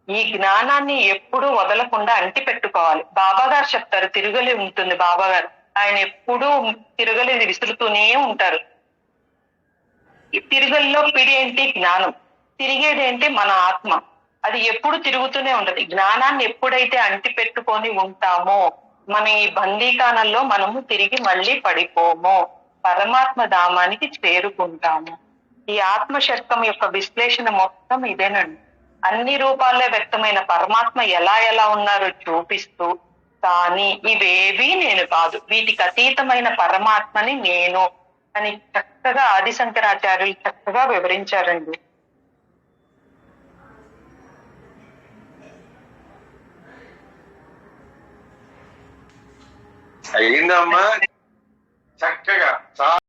ఈ జ్ఞానాన్ని ఎప్పుడూ వదలకుండా అంటి పెట్టుకోవాలి. బాబా గారు చెప్తారు, తిరుగలి ఉంటుంది బాబా గారు, ఆయన ఎప్పుడూ తిరుగలి విసురుతూనే ఉంటారు. ఈ తిరుగల్లో పిడి ఏంటి? జ్ఞానం. తిరిగేదేంటి? మన ఆత్మ. అది ఎప్పుడు తిరుగుతూనే ఉంటది. జ్ఞానాన్ని ఎప్పుడైతే అంటి పెట్టుకొని ఉంటామో మన ఈ బందీకానంలో మనము తిరిగి మళ్ళీ పడిపోము, పరమాత్మ ధామానికి చేరుకుంటాము. ఈ ఆత్మశక్తం యొక్క విశ్లేషణ మొత్తం ఇదేనండి. అన్ని రూపాల్లో వ్యక్తమైన పరమాత్మ ఎలా ఎలా ఉన్నారో చూపిస్తూ, కానీ ఇవేవీ నేను కాదు, వీటికి అతీతమైన పరమాత్మని నేను అని చక్కగా ఆదిశంకరాచార్యులు చక్కగా వివరించారండి. అయిందమ్మా, చక్కగా చాలా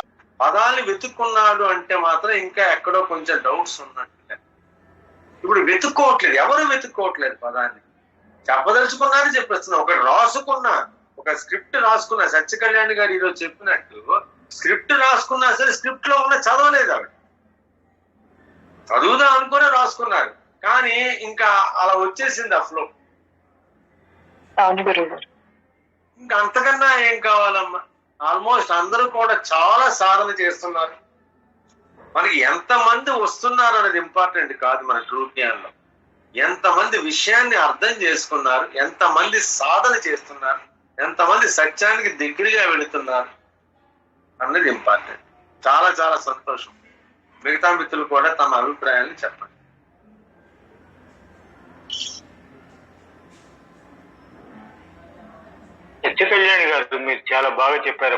పదాలు వెతుక్కున్నాడు అంటే మాత్రం ఇంకా ఎక్కడో కొంచెం డౌట్స్ ఉన్నట్టు. ఇప్పుడు వెతుక్కోవట్లేదు, ఎవరు వెతుక్కోవట్లేదు పదాన్ని. చెప్పదలుచుకున్నారని చెప్పేస్తున్నా. ఒకటి రాసుకున్నా, ఒక స్క్రిప్ట్ రాసుకున్నా, సత్య కళ్యాణ్ గారు ఈరోజు చెప్పినట్టు స్క్రిప్ట్ రాసుకున్నా సరే స్క్రిప్ట్ లో ఉన్న చదవలేదు ఆవిడ. చదువుదాం అనుకునే రాసుకున్నారు, కానీ ఇంకా అలా వచ్చేసింది ఆ ఫ్లో. ఇంకా అంతకన్నా ఏం కావాలమ్మా? ఆల్మోస్ట్ అందరూ కూడా చాలా సాధన చేస్తున్నారు. మనకి ఎంతమంది వస్తున్నారు అనేది ఇంపార్టెంట్ కాదు. మన ట్రూ జ్ఞానంలో ఎంతమంది విషయాన్ని అర్థం చేసుకున్నారు, ఎంతమంది సాధన చేస్తున్నారు, ఎంతమంది సత్యానికి దగ్గరగా వెళుతున్నారు అన్నది ఇంపార్టెంట్. చాలా చాలా సంతోషం. మిగతా మిత్రులు కూడా తమ అభిప్రాయాన్ని చెప్పండి. సత్య కళ్యాణ్ గారు మీరు చాలా బాగా చెప్పారు.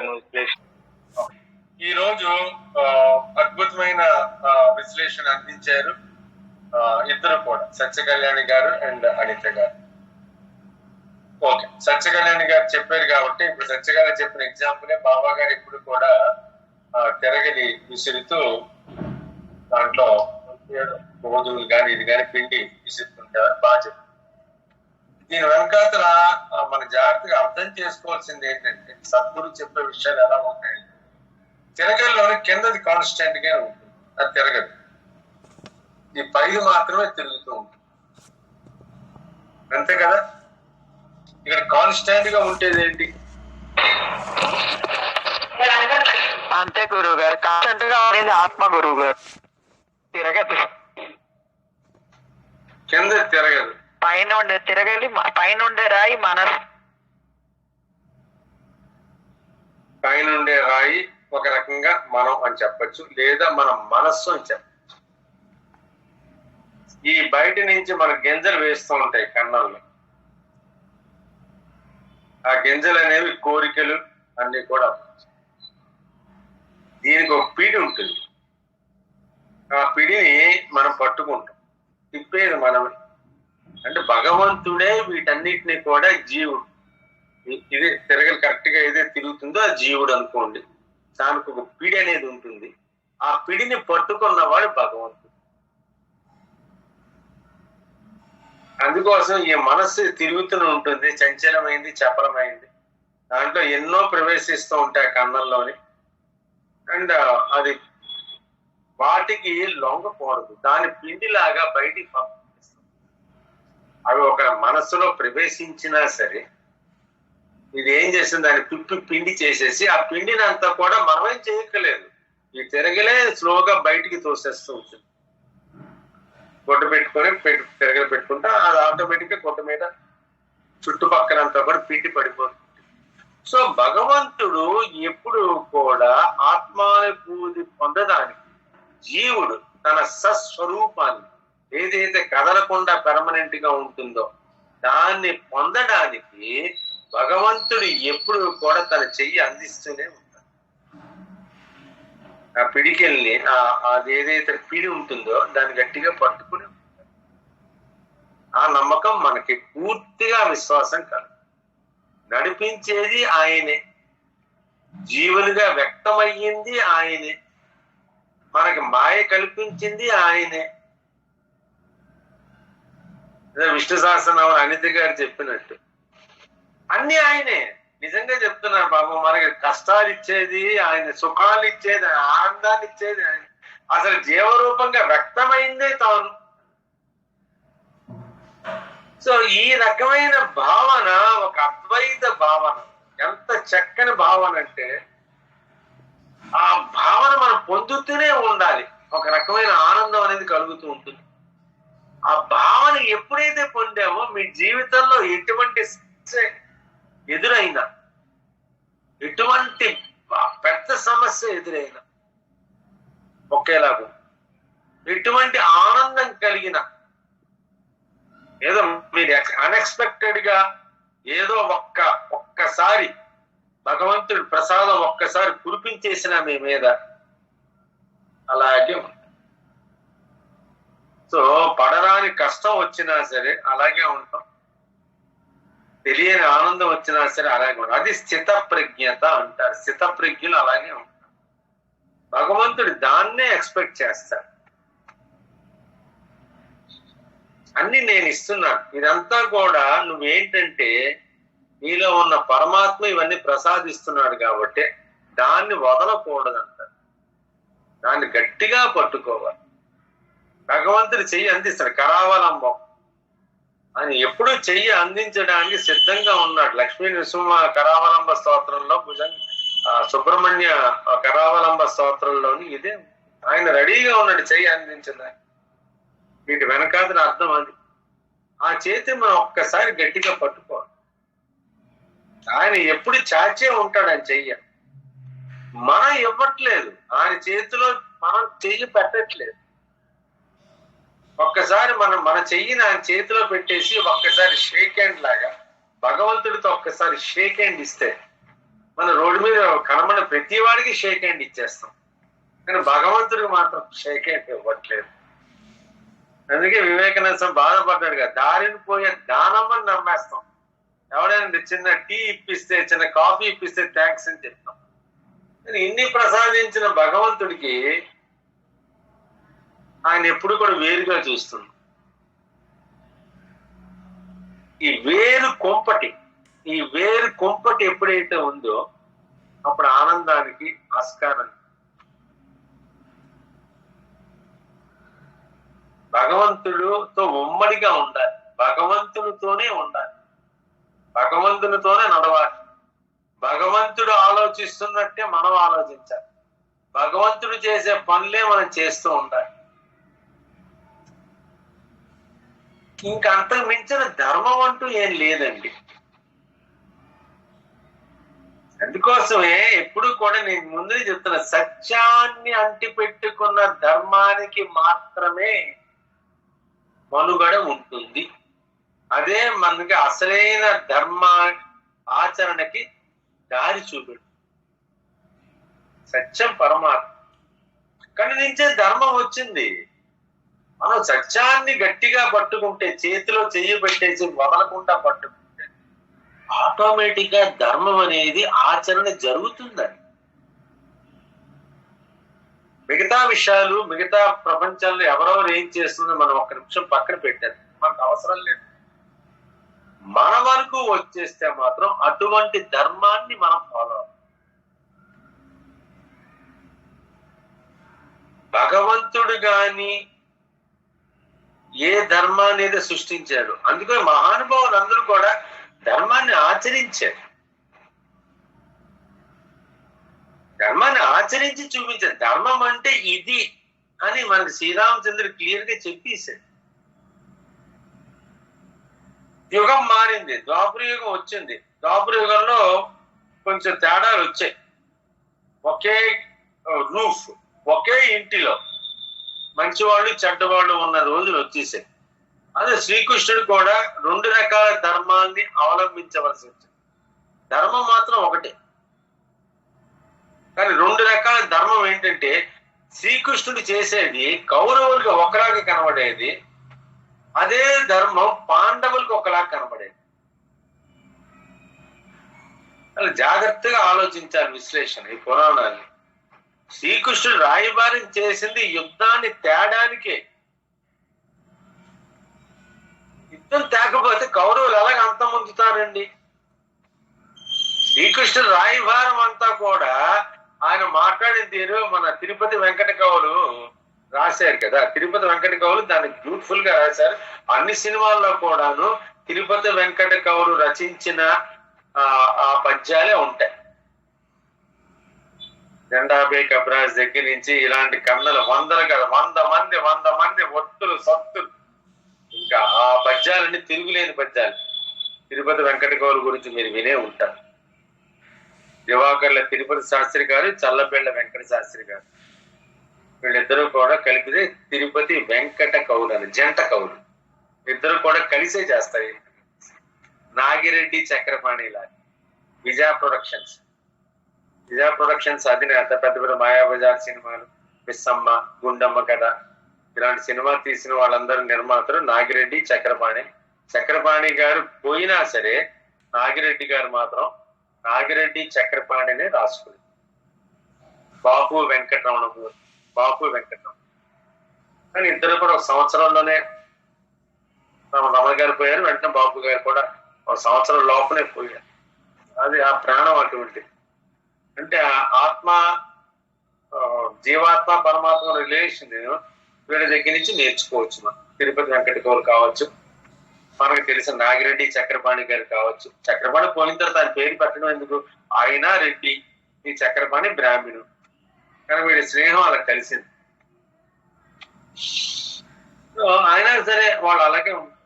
ఈ రోజు అద్భుతమైన విశ్లేషణ అందించారు ఇద్దరు కూడా, సత్య కళ్యాణి గారు అండ్ అనిత గారు. ఓకే, సత్య కళ్యాణి గారు చెప్పారు కాబట్టి ఇప్పుడు సత్య గారు చెప్పిన ఎగ్జాంపులే బాబా గారు ఇప్పుడు కూడా తిరగలి విసురుతూ దాంట్లో గోధుమలు కానీ ఇది కానీ పిండి విసురుతుంటారు. బాగా చెప్పారు. దీని వెనకాతల మన జాగ్రత్తగా అర్థం చేసుకోవాల్సింది ఏంటంటే సద్గురు చెప్పే విషయాలు ఎలా ఉంటాయి. తిరగల్లోని కిందది కాన్స్టెంట్ గా ఉంటుంది, అది తిరగదు. ఈ పైలు మాత్రమే తిరుగుతూ ఉంటుంది, అంతే కదా. ఇక్కడ కాన్స్టెంట్ గా ఉండేది ఏంటి? అంతే గురువు గారు, కాన్స్టెంట్ గా ఉండేది ఆత్మ. గురువు గారు తిరగదు, కింద తిరగదు. పైన ఉండే తిరగలి, పైన ఉండే రాయి మనసు. పైన ఉండే రాయి ఒక రకంగా మనం అని చెప్పచ్చు, లేదా మన మనస్సు అని చెప్పచ్చు. ఈ బయట నుంచి మన గింజలు వేస్తూ ఉంటాయి కన్నాల్లో. ఆ గింజలు అనేవి కోరికలు అన్ని కూడా. దీనికి ఒక పిడి ఉంటుంది, ఆ పిడిని మనం పట్టుకుంటాం, తిప్పేది మనమే. అంటే భగవంతుడే వీటన్నిటిని కూడా జీవుడు. ఇది తిరగలు కరెక్ట్ గా ఏదైతే తిరుగుతుందో అది జీవుడు అనుకోండి. దానికి ఒక పిడి అనేది ఉంటుంది, ఆ పిడిని పట్టుకున్నవాడు భగవంతుడు. అందుకోసం ఈ మనస్సు తిరుగుతూ ఉంటుంది, చంచలమైంది, చపలమైంది. దాంట్లో ఎన్నో ప్రవేశిస్తూ ఉంటాయి కన్నంలోని. అండ్ అది వాటికి లొంగకూడదు, దాని పిండిలాగా బయటికి పంపిస్తాం. అవి ఒక మనస్సులో ప్రవేశించినా సరే ఇది ఏం చేస్తుంది, దాన్ని పిండి చేసేసి ఆ పిండిని అంతా కూడా మనమేం చేయక్కలేదు, ఈ తిరగలే స్లోగా బయటికి తోసేస్తూ ఉంటుంది. గుడ్డ పెట్టుకొని తిరగలు పెట్టుకుంటే అది ఆటోమేటిక్ గా గుడ్డ మీద చుట్టుపక్కలంతా కూడా పిండి పడిపోతుంది. సో భగవంతుడు ఎప్పుడు కూడా ఆత్మానుభూతి పొందడానికి జీవుడు తన సస్వరూపాన్ని ఏదైతే కదలకుండా పెర్మనెంట్ గా ఉంటుందో దాన్ని పొందడానికి భగవంతుడు ఎప్పుడు కూడా తన చెయ్యి అందిస్తూనే ఉంటాడు. ఆ పిడికెల్ని అది ఏదైతే పిడి ఉంటుందో దాన్ని గట్టిగా పట్టుకుని ఉంటాడు. ఆ నమ్మకం మనకి పూర్తిగా విశ్వాసం కాదు. నడిపించేది ఆయనే, జీవులుగా వ్యక్తమయ్యింది ఆయనే, మనకి మాయ కల్పించింది ఆయనే. విష్ణు సహస్రనామం అనిత గారు చెప్పినట్టు అన్ని ఆయనే. నిజంగా చెప్తున్నారు బాబు, మనకి కష్టాలు ఇచ్చేది ఆయన, సుఖాలు ఇచ్చేది ఆయన, ఆనందాన్ని ఇచ్చేది ఆయన. అసలు జీవరూపంగా వ్యక్తమైందే తాను. సో ఈ రకమైన భావన ఒక అద్వైత భావన. ఎంత చక్కని భావన అంటే ఆ భావన మనం పొందుతూనే ఉండాలి. ఒక రకమైన ఆనందం అనేది కలుగుతూ ఉంటుంది. ఆ భావన ఎప్పుడైతే పొందామో మీ జీవితంలో ఎటువంటి ఎదురైనా, ఎటువంటి పెద్ద సమస్య ఎదురైనా ఒకేలాగా, ఎటువంటి ఆనందం కలిగిన, ఏదో మీరు అన్ఎక్స్పెక్టెడ్ గా ఏదో ఒక్కసారి భగవంతుడి ప్రసాదం ఒక్కసారి కురిపించేసిన మీ మీద అలాగే ఉంటుంది. సో పడరాని కష్టం వచ్చినా సరే అలాగే ఉంటాం, తెలియని ఆనందం వచ్చినా సరే అలాగే ఉంటాం. అది స్థిత ప్రజ్ఞత అంటారు. స్థిత ప్రజ్ఞలు అలాగే ఉంటారు. భగవంతుడు దాన్నే ఎక్స్పెక్ట్ చేస్తాడు. అన్ని నేను ఇస్తున్నాను, ఇదంతా కూడా నువ్వేంటంటే నీలో ఉన్న పరమాత్మ ఇవన్నీ ప్రసాదిస్తున్నాడు కాబట్టి దాన్ని వదలకూడదంటారు. దాన్ని గట్టిగా పట్టుకోవాలి. భగవంతుడు చెయ్యి అందిస్తాడు. కరావలంబం అని ఎప్పుడూ చెయ్యి అందించడానికి సిద్ధంగా ఉన్నాడు. లక్ష్మీ నృసింహ కరావలంబ స్తోత్రంలో, సుబ్రహ్మణ్య కరావలంబ స్తోత్రంలోని ఇదే, ఆయన రెడీగా ఉన్నాడు చెయ్యి అందించడానికి. వీటి వెనకాదిన అర్థం అది. ఆ చేతి మనం ఒక్కసారి గట్టిగా పట్టుకోవాలి. ఆయన ఎప్పుడు చాచే ఉంటాడు ఆయన చెయ్య. మనం ఇవ్వట్లేదు, ఆయన చేతిలో మనం చెయ్యి పెట్టట్లేదు. ఒక్కసారి మన చెయ్యిని ఆయన చేతిలో పెట్టేసి ఒక్కసారి షేక్ హ్యాండ్ లాగా భగవంతుడితో ఒక్కసారి షేక్ హ్యాండ్ ఇస్తే, మన రోడ్డు మీద కనబడిన ప్రతి వాడికి షేక్ హ్యాండ్ ఇచ్చేస్తాం, కానీ భగవంతుడికి మాత్రం షేక్ హ్యాండ్ ఇవ్వట్లేదు. అందుకే వివేకానంద బాధపడ్డాడు కదా, దారిని పోయే దానమ్మని నమ్మేస్తాం. ఎవడైనా చిన్న టీ ఇప్పిస్తే, చిన్న కాఫీ ఇప్పిస్తే థ్యాంక్స్ అని చెప్తాం. కానీ ఇన్ని ప్రసాదించిన భగవంతుడికి ఆయన ఎప్పుడు కూడా వేరుగా చూస్తుంది. ఈ వేరు కొంపటి ఎప్పుడైతే ఉందో అప్పుడు ఆనందానికి ఆస్కారం. భగవంతుడితో ఉమ్మడిగా ఉండాలి, భగవంతునితోనే ఉండాలి, భగవంతునితోనే నడవాలి. భగవంతుడు ఆలోచిస్తున్నట్టే మనం ఆలోచించాలి. భగవంతుడు చేసే పనులే మనం చేస్తూ ఉండాలి. ఇంకా అంతకు మించిన ధర్మం అంటూ ఏం లేదండి. అందుకోసమే ఎప్పుడు కూడా నేను ముందే చెప్తున్నా, సత్యాన్ని అంటిపెట్టుకున్న ధర్మానికి మాత్రమే మనుగడ ఉంటుంది. అదే మనకి అసలైన ధర్మ ఆచరణకి దారి చూపెడు. సత్యం పరమాత్మ, అక్కడి నుంచే ధర్మం వచ్చింది. మనం సత్యాన్ని గట్టిగా పట్టుకుంటే, చేతిలో చెయ్యి పెట్టేసి వదలకుండా పట్టుకుంటే ఆటోమేటిక్ గా ధర్మం అనేది ఆచరణ జరుగుతుందని. మిగతా విషయాలు, మిగతా ప్రపంచంలో ఎవరెవరు ఏం చేస్తుందో మనం ఒక్క నిమిషం పక్కన పెట్టారు, మనకు అవసరం లేదు. మన వరకు వచ్చేస్తే మాత్రం అటువంటి ధర్మాన్ని మనం ఫాలో అవ్వాలి. భగవంతుడు గాని ఏ ధర్మాన్ని అయితే సృష్టించాడు. అందుకని మహానుభావులు అందరూ కూడా ధర్మాన్ని ఆచరించారు, ధర్మాన్ని ఆచరించి చూపించారు. ధర్మం అంటే ఇది అని మనకి శ్రీరామచంద్రుడు క్లియర్ గా చెప్పేశాడు. యుగం మారింది, ద్వాపర యుగం వచ్చింది. ద్వాపర యుగంలో కొంచెం తేడాలు వచ్చాయి. ఒకే రూఫ్, ఒకే ఇంటిలో మంచివాళ్ళు చెడ్డవాళ్ళు ఉన్న రోజులు వచ్చేసాయి. అదే శ్రీకృష్ణుడు కూడా 2 రకాల ధర్మాన్ని అవలంబించవలసి వచ్చింది. ధర్మం మాత్రం ఒకటే, కానీ 2 రకాల ధర్మం ఏంటంటే శ్రీకృష్ణుడు చేసేది కౌరవులకు ఒకలాగా కనబడేది, అదే ధర్మం పాండవులకు ఒకలాగా కనబడేది. అలా జాగ్రత్తగా ఆలోచించాలి విశ్లేషణ ఈ పురాణాన్ని. శ్రీకృష్ణుడు రాయబారం చేసింది యుద్ధాన్ని తేడానికే. యుద్ధం తేకపోతే కౌరవులు ఎలాగ అంతమొందుతారండి? శ్రీకృష్ణుడు రాయబారం అంతా కూడా ఆయన మాట్లాడిన తీరు మన తిరుపతి వెంకట కవులు రాశారు కదా. తిరుపతి వెంకట కవులు దాన్ని బ్యూటిఫుల్ గా రాశారు. అన్ని సినిమాల్లో కూడాను తిరుపతి వెంకట కవులు రచించిన ఆ పద్యాలే ఉంటాయి. జెండాబే కబ్రాజ్ దగ్గర నుంచి ఇలాంటి కన్నలు 100 మంది ఒత్తులు సత్తులు, ఇంకా ఆ పద్యాలన్నీ తిరుగులేని పద్యాలు. తిరుపతి వెంకట కవుల గురించి మీరు వినే ఉంటారు. దివాకర్ల తిరుపతి శాస్త్రి గారు, చల్లబెళ్ల వెంకట శాస్త్రి గారు, వీళ్ళిద్దరూ కూడా కలిపితే తిరుపతి వెంకట కవులు అని, జంట కవులు. ఇద్దరు కూడా కలిసే చేస్తారు. నాగిరెడ్డి చక్రపాణి లాగా విజయ ప్రొడక్షన్స్ అధినేత పెద్ద పెద్ద మాయాబజార్ సినిమాలు, మిస్సమ్మ, గుండమ్మ కథ ఇలాంటి సినిమా తీసిన వాళ్ళందరూ నిర్మాతలు నాగిరెడ్డి చక్రపాణి. చక్రపాణి గారు పోయినా సరే నాగిరెడ్డి గారు మాత్రం నాగిరెడ్డి చక్రపాణినే రాసుకుంది. బాపు వెంకటరమణ కానీ ఇద్దరు కూడా ఒక సంవత్సరంలోనే రమణ గారు పోయారు, వెంటనే బాపు గారు కూడా ఒక సంవత్సరం లోపలే పోయారు. అది ఆ ప్రాణం అటువంటిది. అంటే ఆత్మ, జీవాత్మ పరమాత్మ రిలేషన్ వీళ్ళ దగ్గర నుంచి నేర్చుకోవచ్చు. మనం తిరుపతి వెంకట కవులు కావచ్చు, మనకు తెలిసిన నాగిరెడ్డి చక్రపాణి గారు కావచ్చు. చక్రపాణి పోయిన తర్వాత ఆయన పేరు పెట్టడం ఎందుకు? ఆయన రెడ్డి, ఈ చక్రపాణి బ్రాహ్మణుడు, కానీ వీడి స్నేహం అలా కలిసింది. అయినా సరే వాళ్ళు అలాగే ఉంటారు.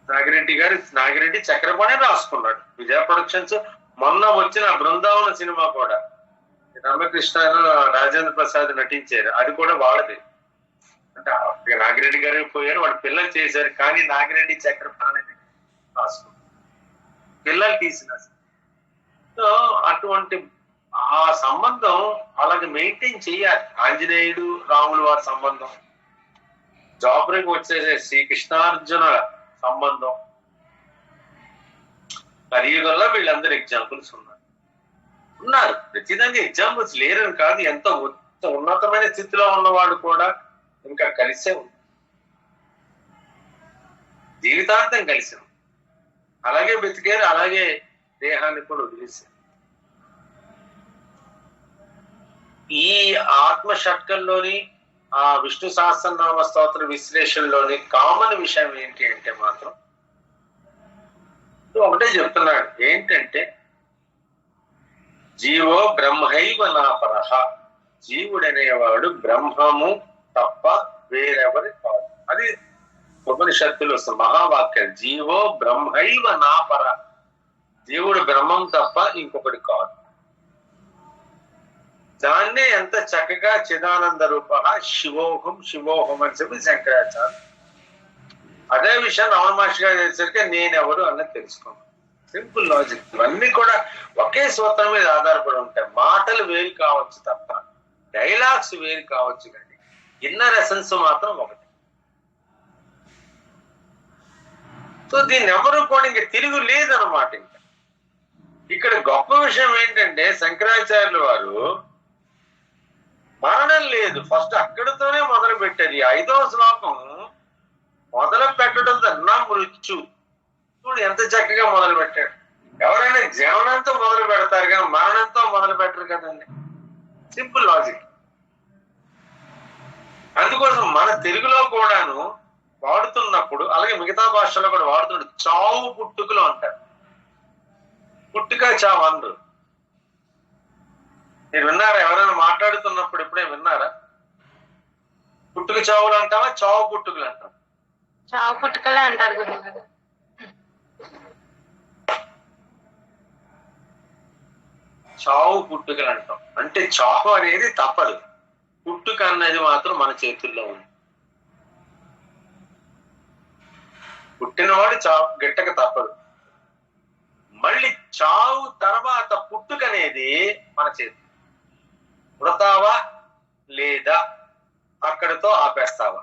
నాగిరెడ్డి చక్రపాణి రాసుకున్నాడు. విజయ ప్రొడక్షన్స్ మొన్న వచ్చిన బృందావన సినిమా కూడా రమకృష్ణ, రాజేంద్ర ప్రసాద్ నటించారు, అది కూడా వాళ్ళది. అంటే నాగిరెడ్డి గారు పోయారు, వాళ్ళ పిల్లలు చేశారు, కానీ నాగిరెడ్డి చక్రపాణి రాసుకున్నారు, పిల్లలు తీసిన. సో అటువంటి ఆ సంబంధం అలాగే మెయింటైన్ చేయాలి. ఆంజనేయుడు రాములు వారి సంబంధం, జాబుకి వచ్చేసే శ్రీకృష్ణార్జున సంబంధం, కలియుగంలో వీళ్ళందరూ ఎగ్జాంపుల్స్ ఉన్నారు. ప్రతిదానికి ఎగ్జాంపుల్స్ లేరని కాదు, ఎంత ఉన్నతమైన స్థితిలో ఉన్నవాడు కూడా ఇంకా కలిసే ఉంది, జీవితాంతం కలిసి అలాగే బతికారు, అలాగే దేహాన్ని కూడా వదిలేశారు. ఈ ఆత్మ షట్కంలోని ఆ విష్ణు సహస్రనామ స్తోత్ర విశ్లేషణలోని కామన్ విషయం ఏంటి అంటే మాత్రం ఒకటే చెప్తున్నాడు. ఏంటంటే జీవో బ్రహ్మైవ నాపరహ, జీవుడనేవాడు బ్రహ్మము తప్ప వేరెవరి కాదు. అది ఉపనిషత్తులు వస్తుంది మహావాక్యం. జీవో బ్రహ్మైవ నాపర, జీవుడు బ్రహ్మం తప్ప ఇంకొకటి కాదు. దాన్నే ఎంత చక్కగా చిదానంద రూప శివోహం అని చెప్పి శంకరాచార్య అదే విషయాన్ని రమణ మహర్షి గారు చేసరికి నేనెవరు అన్నది తెలుసుకోండి. Simple logic. ఇవన్నీ కూడా ఒకే సూత్రం మీద ఆధారపడి ఉంటాయి. మాటలు వేరు కావచ్చు తప్ప డైలాగ్స్ వేరు కావచ్చు, కానీ ఇన్నర్ ఎసెన్స్ మాత్రం ఒకటి. సో దీన్ని ఎవరు కూడా ఇంక తిరుగు లేదనమాట. ఇంకా ఇక్కడ గొప్ప విషయం ఏంటంటే శంకరాచార్యుల వారు మరణం లేదు, ఫస్ట్ అక్కడితోనే మొదలు పెట్టారు. ఈ 5వ శ్లోకం మొదలు పెట్టడంతో నా మృత్యు చూడు ఎంత చక్కగా మొదలు పెట్టాడు. ఎవరైనా జననంతో మొదలు పెడతారు కానీ మరణంతో మొదలు పెట్టరు కదండి. Simple logic. అందుకోసం మన తెలుగులో కూడాను వాడుతున్నప్పుడు, అలాగే మిగతా భాషల్లో కూడా వాడుతున్నప్పుడు చావు పుట్టుకలు అంటారు. పుట్టుక చావు అనరు. మీరు విన్నారా? ఎవరైనా మాట్లాడుతున్నప్పుడు ఎప్పుడే విన్నారా? పుట్టుక చావులు అంటావా, చావు పుట్టుకలు అంటావా? చావు పుట్టుకలే అంటారు గురుగారు. చావు పుట్టుకలు అంటాం. అంటే చావు అనేది తప్పదు, పుట్టుక అన్నది మాత్రం మన చేతుల్లో ఉంది. పుట్టినవాడు చావు గిట్టక తప్పదు. మళ్ళీ చావు తర్వాత పుట్టుక అనేది మన చేతి. పుడతావా లేదా అక్కడితో ఆపేస్తావా?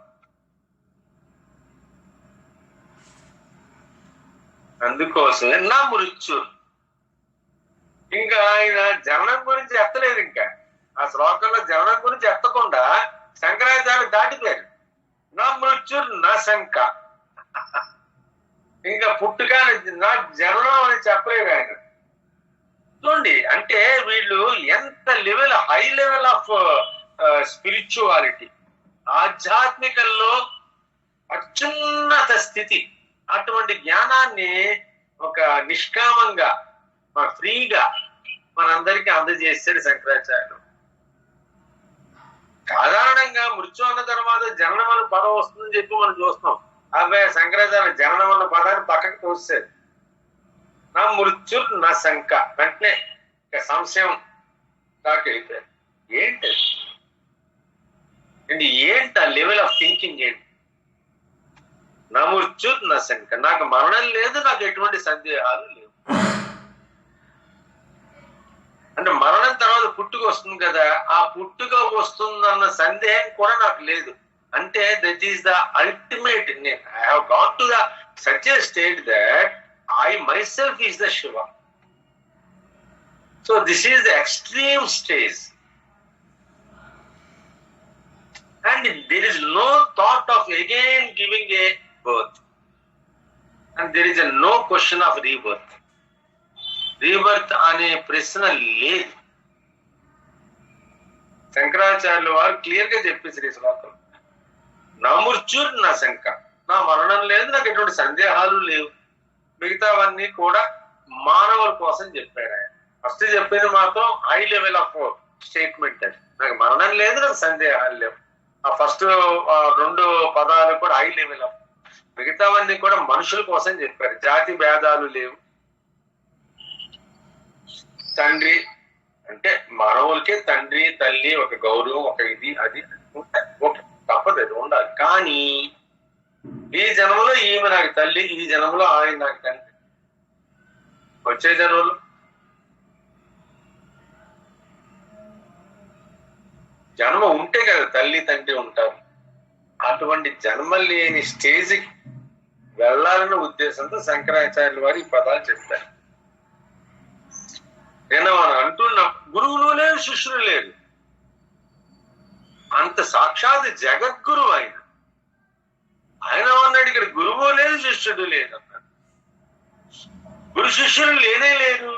అందుకోసమే నా మృత్యు. ఇంకా ఆయన జననం గురించి ఎత్తలేదు. ఇంకా ఆ శ్లోకంలో జననం గురించి ఎత్తకుండా శంకరాచార్యులు దాటిపోయారు. నా మృత్యు నా శంక. ఇంకా పుట్టుక నా జననం అని చెప్పలేదు ఆయన. చూడండి, అంటే వీళ్ళు ఎంత level, high level of spirituality, ఆధ్యాత్మికల్లో అత్యున్నత స్థితి. అటువంటి జ్ఞానాన్ని ఒక నిష్కామంగా, ఫ్రీగా మనందరికీ అందజేస్తాడు శంకరాచార్యులు. సాధారణంగా మృత్యు అన్న తర్వాత జననం అన్న పదం వస్తుందని చెప్పి మనం చూస్తాం. అబ్బాయి శంకరాచార్య జననం అన్న పదాన్ని పక్కకి తోస్తాడు. నా మృత్యు నా శంక. వెంటనే సంశయం దాకా వెళ్ళిపోయారు. ఏంటి ఏంటి ఆ లెవెల్ ఆఫ్ థింకింగ్ ఏంటి? నా మృత్యు నా శంక. నాకు మరణం లేదు, నాకు ఎటువంటి సందేహాలు లేవు. అంటే మరణం తర్వాత పుట్టుక వస్తుంది కదా, ఆ పుట్టుక వస్తుందన్న సందేహం కూడా నాకు లేదు. అంటే that is the ultimate. I have got to the such a state that I myself is the Shiva. So this is the extreme stage. And there is no thought of again giving a birth. And there is no question of rebirth. Rebirth అనే ప్రశ్న లేదు. శంకరాచార్యుల వారు clear గా చెప్పేసి శ్లోకం, నా మృత్యు నా శంక. నా మరణం లేదు, నాకు ఎటువంటి సందేహాలు లేవు. మిగతావన్నీ కూడా మానవుల కోసం చెప్పాడు ఆయన. ఫస్ట్ చెప్పింది మాత్రం హై లెవెల్ ఆఫ్ స్టేట్మెంట్. అది నాకు మరణం లేదు, నాకు సందేహాలు లేవు. ఆ ఫస్ట్ 2 పదాలు కూడా హై లెవెల్ ఆఫ్. మిగతావన్నీ కూడా మనుషుల కోసం చెప్పారు. జాతి భేదాలు లేవు. తండ్రి అంటే మానవులకే తండ్రి తల్లి ఒక గౌరవం, ఒక ఇది అది ఉంటాయి. ఓకే, తప్పదు, అది ఉండాలి. కానీ ఈ జన్మలో ఈమె నాకు తల్లి, ఈ జన్మలో ఆయన నాకు తండ్రి. వచ్చే జన్మలో జన్మ ఉంటే కదా తల్లి తండ్రి ఉంటారు. అటువంటి జన్మ లేని స్టేజ్కి వెళ్ళాలన్న ఉద్దేశంతో శంకరాచార్యుల వారు ఈ పదాలు చెప్పారు. నేను మనం అంటున్నాం, గురువులు లేరు, శిష్యులు లేరు. అంత సాక్షాత్ జగద్గురువు ఆయన. ఆయన అన్నాడు ఇక్కడ గురువు లేదు, శిష్యుడు లేదు అన్నాడు. గురు శిష్యులు లేనే లేదు.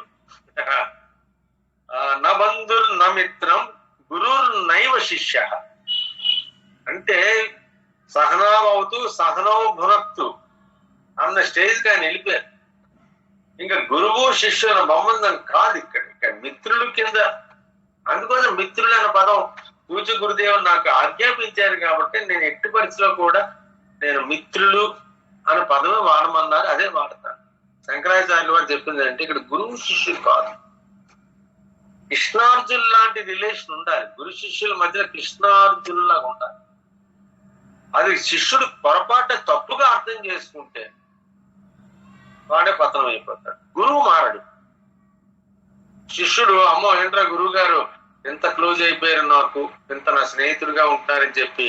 నా బంధుర్ నా మిత్రం గురుర్ నైవ శిష్య. అంటే సహనావతు సహనో భునక్తు అన్న స్టేజ్కి ఆయన వెళ్ళిపోయారు. ఇంకా గురువు శిష్యుల సంబంధం కాదు ఇక్కడ. ఇక్కడ మిత్రులు కింద. అందుకోసం మిత్రులు అన్న పదం పూజ్య గురుదేవులు నాకు ఆజ్ఞాపించారు కాబట్టి నేను ఎట్టి పరిస్థితిలో కూడా నేను మిత్రులు అనే పదమే వాడమన్నారు, అదే వాడతాను. శంకరాచార్యులు వారు చెప్పింది అంటే ఇక్కడ గురువు శిష్యులు కాదు, కృష్ణార్జున్ లాంటి రిలేషన్ ఉండాలి. గురు శిష్యుల మధ్యలో కృష్ణార్జునులాగా ఉండాలి. అది శిష్యుడు పొరపాటు తప్పుగా అర్థం చేసుకుంటే వాడే పతనం అయిపోతాడు. గురువు మారడు. శిష్యుడు అమ్మో ఏంట్రా గురువు గారు ఎంత క్లోజ్ అయిపోయారు, నాకు ఎంత నా స్నేహితుడిగా ఉంటారని చెప్పి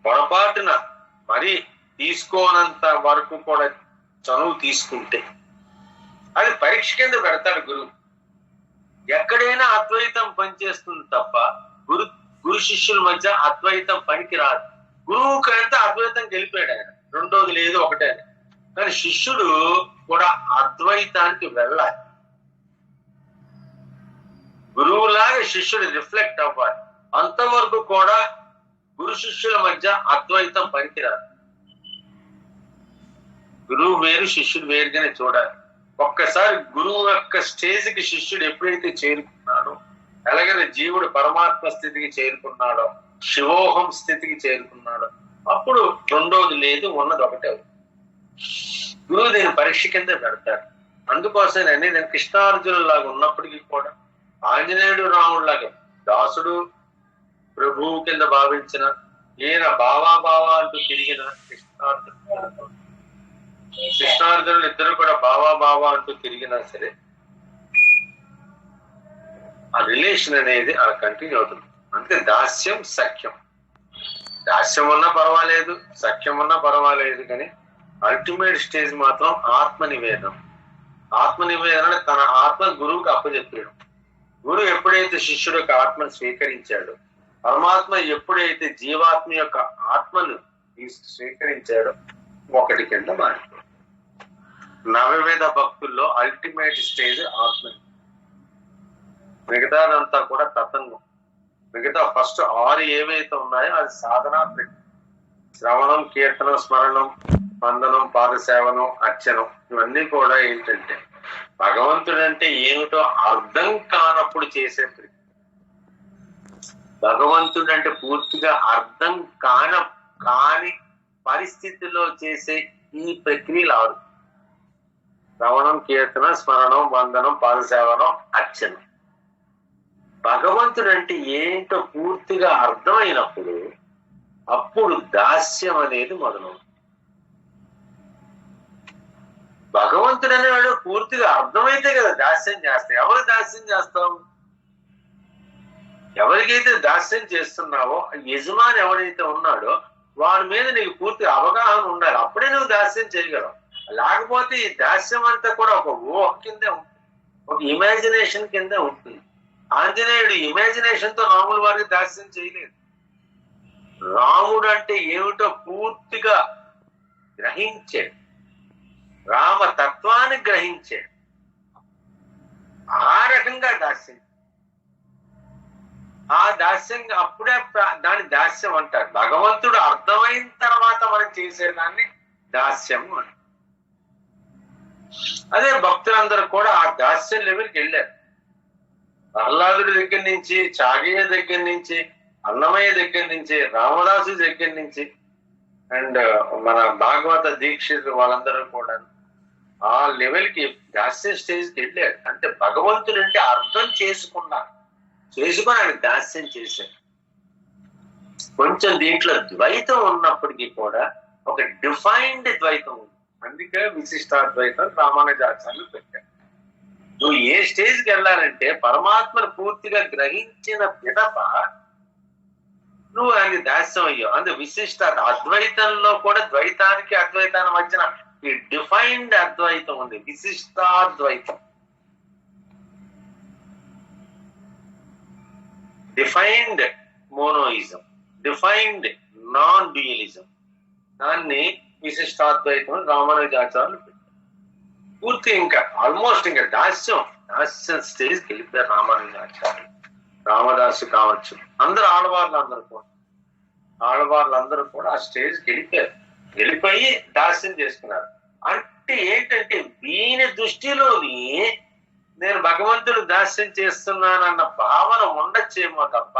పొరపాటున మరి తీసుకోనంత వరకు కూడా చనువు తీసుకుంటే అది పరీక్ష కింద పెడతాడు గురువు. ఎక్కడైనా అద్వైతం పనిచేస్తుంది తప్ప గురు శిష్యుల మధ్య అద్వైతం పనికి రాదు. గురువుకి అంతా అద్వైతం గెలిపాడు ఆయన, రెండోది లేదు ఒకటే. కానీ శిష్యుడు కూడా అద్వైతానికి వెళ్ళాలి. గురువులాగా శిష్యుడు రిఫ్లెక్ట్ అవ్వాలి. అంతవరకు కూడా గురు శిష్యుల మధ్య అద్వైతం పనికిరాదు. గురువు వేరు శిష్యుడు వేరుగానే చూడాలి. ఒక్కసారి గురువు యొక్క స్టేజ్ కి శిష్యుడు ఎప్పుడైతే చేరుకున్నాడో, అలాగే జీవుడు పరమాత్మ స్థితికి చేరుకున్నాడో, శివోహం స్థితికి చేరుకున్నాడో, అప్పుడు రెండోది లేదు, ఉన్నది ఒకటే. గురువు దీని పరీక్ష కింద పెడతాడు. అందుకోసం నేను కృష్ణార్జునులాగా ఉన్నప్పటికీ కూడా ఆంజనేయుడు రాముడిలాగా దాసుడు ప్రభువు కింద భావించిన, ఈయన బావా బావా అంటూ తిరిగిన కృష్ణార్జునులు ఇద్దరు కూడా బావా బావా అంటూ తిరిగినా సరే ఆ రిలేషన్ అనేది అలా కంటిన్యూ అవుతుంది. అంటే దాస్యం సఖ్యం, దాస్యం ఉన్నా పర్వాలేదు, సఖ్యం ఉన్నా పర్వాలేదు, కానీ అల్టిమేట్ స్టేజ్ మాత్రం ఆత్మ నివేదన. ఆత్మ నివేదన తన ఆత్మ గురువుకి అప్పచెప్పాడు. గురువు ఎప్పుడైతే శిష్యుడు యొక్క ఆత్మను స్వీకరించాడో, పరమాత్మ ఎప్పుడైతే జీవాత్మ యొక్క ఆత్మను స్వీకరించాడో ఒకటి కింద మారిపోయింది. నవవేద భక్తుల్లో అల్టిమేట్ స్టేజ్ ఆత్మ. మిగతాదంతా కూడా తతంగం. మిగతా ఫస్ట్ 6 ఏవైతే ఉన్నాయో అది సాధనా ప్రక్రియ. శ్రవణం, కీర్తనం, స్మరణం, వందనం, పాదసేవనం, అర్చనం, ఇవన్నీ కూడా ఏంటంటే భగవంతుడంటే ఏమిటో అర్థం కానప్పుడు చేసే ప్రక్రియ. భగవంతుడంటే పూర్తిగా అర్థం కాని పరిస్థితిలో చేసే ఈ ప్రక్రియలు 6: శ్రవణం, కీర్తన, స్మరణం, వందనం, పాదసేవనం, అర్చనం. భగవంతుడంటే ఏంటో పూర్తిగా అర్థమైనప్పుడు అప్పుడు దాస్యం అనేది మొదలవుతుంది. భగవంతుడు అనేవాడు పూర్తిగా అర్థమైతే కదా దాస్యం చేస్తాం. ఎవరు దాస్యం చేస్తావు? ఎవరికైతే దాస్యం చేస్తున్నావో యజమాని ఎవరైతే ఉన్నాడో వాడి మీద నీకు పూర్తిగా అవగాహన ఉండాలి. అప్పుడే నువ్వు దాస్యం చేయగలవు. లేకపోతే ఈ దాస్యం అంతా కూడా ఒక ఊహ కిందే ఉంటుంది, ఒక ఇమాజినేషన్ కిందే ఉంటుంది. ఆంజనేయుడు ఇమాజినేషన్ తో రాముల వారికి దాస్యం చేయలేదు. రాముడు అంటే ఏమిటో పూర్తిగా గ్రహించాడు, రామతత్వాన్ని గ్రహించాడు. ఆ రకంగా దాస్యం, ఆ దాస్యం అప్పుడే దాని దాస్యం అంటారు. భగవంతుడు అర్థమైన తర్వాత మనం చేసేదాన్ని దాస్యం అంటారు. అదే భక్తులందరూ కూడా ఆ దాస్యం లెవెల్కి వెళ్ళారు. ప్రహ్లాదుడి దగ్గర నుంచి, చాగయ్య దగ్గర నుంచి, అన్నమయ్య దగ్గర నుంచి, రామదాసు దగ్గర నుంచి, అండ్ మన భాగవత దీక్షితులు వాళ్ళందరూ కూడా ఆ లెవెల్కి దాస్య స్టేజ్కి వెళ్ళారు. అంటే భగవంతుడు అంటే అర్థం చేసుకుని ఆయన దాస్యం చేశారు. కొంచెం దీంట్లో ద్వైతం ఉన్నప్పటికీ కూడా ఒక డిఫైన్డ్ ద్వైతం ఉంది. అందుకే విశిష్టాద్వైతం రామానుజాచార్యులు పెట్టారు. నువ్వు ఏ స్టేజ్కి వెళ్ళాలంటే పరమాత్మను పూర్తిగా గ్రహించిన పిదప నువ్వు ఆయన దాస్యం అయ్యావు. అందుకే విశిష్ట అద్వైతంలో కూడా ద్వైతానికి అద్వైతాన్ని మధ్యన ఈ డిఫైన్డ్ అద్వైతం ఉంది, విశిష్టాద్వైతం. Defined monoism, defined non dualism, దాన్ని విశిష్టాద్వైతం రామానుజాచార్యులు పెట్టారు. పూర్తి ఇంకా ఆల్మోస్ట్ ఇంకా దాస్యం స్టేజ్కి వెళ్ళిపోయారు రామానుజాచార్యులు. రామదాసు కావచ్చు, అందరు ఆడవాళ్ళందరూ కూడా ఆ స్టేజ్కి వెళ్ళిపోయి దాస్యం చేసుకున్నారు. అంటే ఏంటంటే వీని దృష్టిలోని నేను భగవంతుడు దాస్యం చేస్తున్నానన్న భావన ఉండొచ్చేమో తప్ప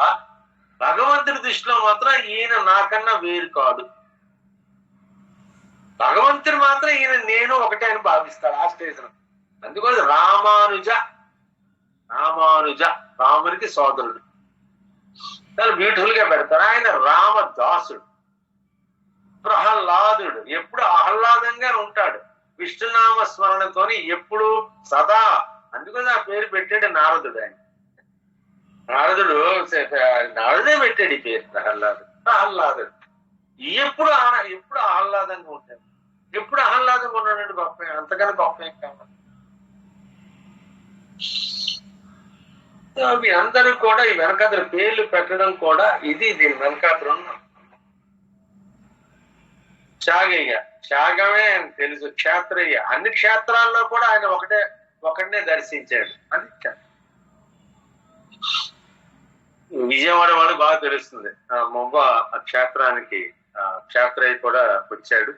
భగవంతుడి దృష్టిలో మాత్రం ఈయన నాకన్నా వేరు కాదు. భగవంతుడు మాత్రం ఈయన నేను ఒకటే అని భావిస్తాడు ఆ స్టేజ్ లో. అందుకోసం రామానుజ రామునికి సోదరుడు, చాలా బ్యూటిఫుల్ గా పెడతారు. ఆయన రామదాసుడు, ప్రహ్లాదుడు ఎప్పుడు ఆహ్లాదంగా ఉంటాడు, విష్ణునామ స్మరణతోని ఎప్పుడు సదా. అందుకని ఆ పేరు పెట్టాడు నారదుడు. ఆయన నారదుడే పెట్టాడు ఈ పేరు ప్రహ్లాదుడు. ఎప్పుడు ఆహ్లాదంగా ఉంటాడు. ఎప్పుడు ఆహ్లాదంగా ఉన్నాడు. గొప్ప, అంతకన్నా గొప్ప ఏం కావాలి. అవి అందరూ కూడా ఈ వెనకాతల పేర్లు పెట్టడం కూడా ఇది దీని వెనకాతలు ఉన్నాం. త్యాగమే తెలుసు, క్షేత్రయ్య. అన్ని క్షేత్రాల్లో కూడా ఆయన ఒకటినే దర్శించాడు. అది విజయవాడ వాళ్ళు బాగా తెలుస్తుంది. మొవ్వ క్షేత్రానికి క్షేత్రయ్య కూడా వచ్చాడు.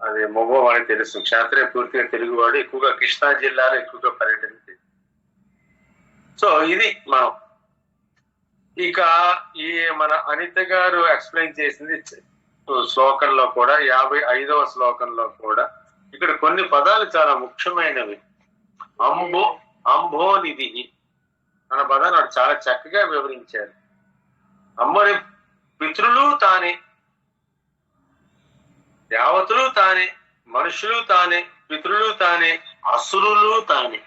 అది మొవ్వ వాళ్ళకి తెలుసు. క్షేత్రయ్య పూర్తిగా తెలుగువాడు, ఎక్కువగా కృష్ణా జిల్లాలో ఎక్కువగా పర్యటన. సో ఇది మనం ఇక ఈ మన అనిత గారు ఎక్స్ప్లెయిన్ చేసింది శ్లోకంలో కూడా 55వ శ్లోకంలో కూడా ఇక్కడ కొన్ని పదాలు చాలా ముఖ్యమైనవి. అంభోనిధి అన్న పదాన్ని వాడు చాలా చక్కగా వివరించారు. అమ్మని పితృలు తానే, దేవతలు తానే, మనుషులు తానే, పితృలు తానే, అసురులు తానే.